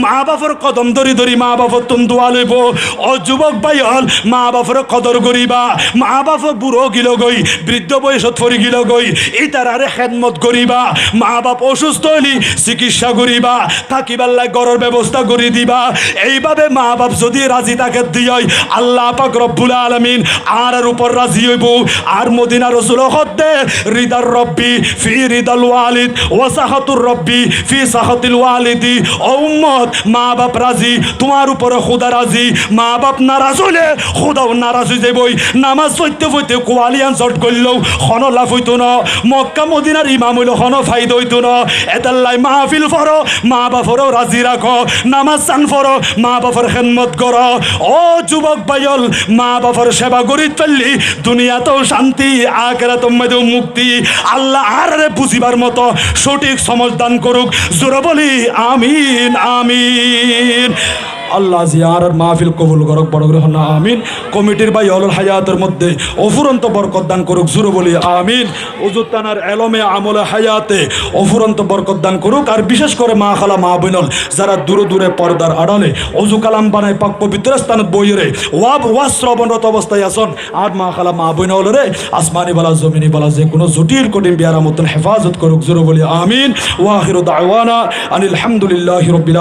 মা বাপর কদম ধরি ধরি মা বাপর তুম দোয়া লইব ও যুবক ভাই হল মা বাপর কদর করিবা মা বাপ বুড়ো গিল গই বৃদ্ধ বয়সত ফরি গিল গই ইতারারে খেদমত করিবা মা বাপ অসুস্থ হইলি চিকিৎসা করিবা থাকিবার লাই ঘরের ব্যবস্থা করে দিবা এইভাবে মা বাপ যদি রাজি তাকে দিয়ই আল্লাহ পাক রব্বুল আলামিন আর উপর রাজি হইব আর মদিনা রাসূল হদ্দে রিদার রব্বি ফি রিদাল ওয়ালিদ ওয়া সাহাতুর রব্বি ফি সাহাতিল ওয়ালিদি ও উম্মত মা বাপ রাজি তোমার উপরে খোদা রাজি মা বাপ নারাজ হইলে খোদাও নারাজ হয়ে যাবই নামাজ পড়তে পড়তে কোয়ালিয়ান জট করলেও খন লাভ হইতো না মক্কা মদিনার ইমাম হইল খন ফাইদ হইতো না এতাল্লাই মাহফিল ফরো মা বাপরও রাজি রাখো নামাজ চান ফরো মা বাপর খেদমত করো ও যুবক ভাইল মা বাপর সেবা করিত পারলি দুনিয়াতেও শান্তি আখিরাতেও মধ্যেও মুক্তি আল্লাহ আর বুঝিবার মতো সঠিক সমঝ দান করুক জোরে বলি আমিন আমিন আল্লাহ জিয়ার মাহফিল কবুল করুক বড় গ্রহণ আমিন কমিটির ভাই হল হায়াতের মধ্যে অফুরন্ত বরকত দান করুক জোরে বলি আমিন উজুতানার এলমে আমলে হায়াতে অফুরন্ত বরকত দান করুক আর বিশেষ করে মা খালা মা বোনল যারা দূরে দূরে পর্দার আড়ালে অজু কালাম বানায় পাক পবিত্র স্থান বইরে ওয়াজ শ্রবণরত অবস্থায় আসন আর মা খালা মা বোনল রে আসমানি বালা জমিনি বালা যে কোনো জটিল কঠিন বিয়ারা মতন হেফাজত করুক জোরে বলি আমিন ওয়া আখিরু দাওয়ানা আনিল হামদুলিল্লাহি রাব্বিল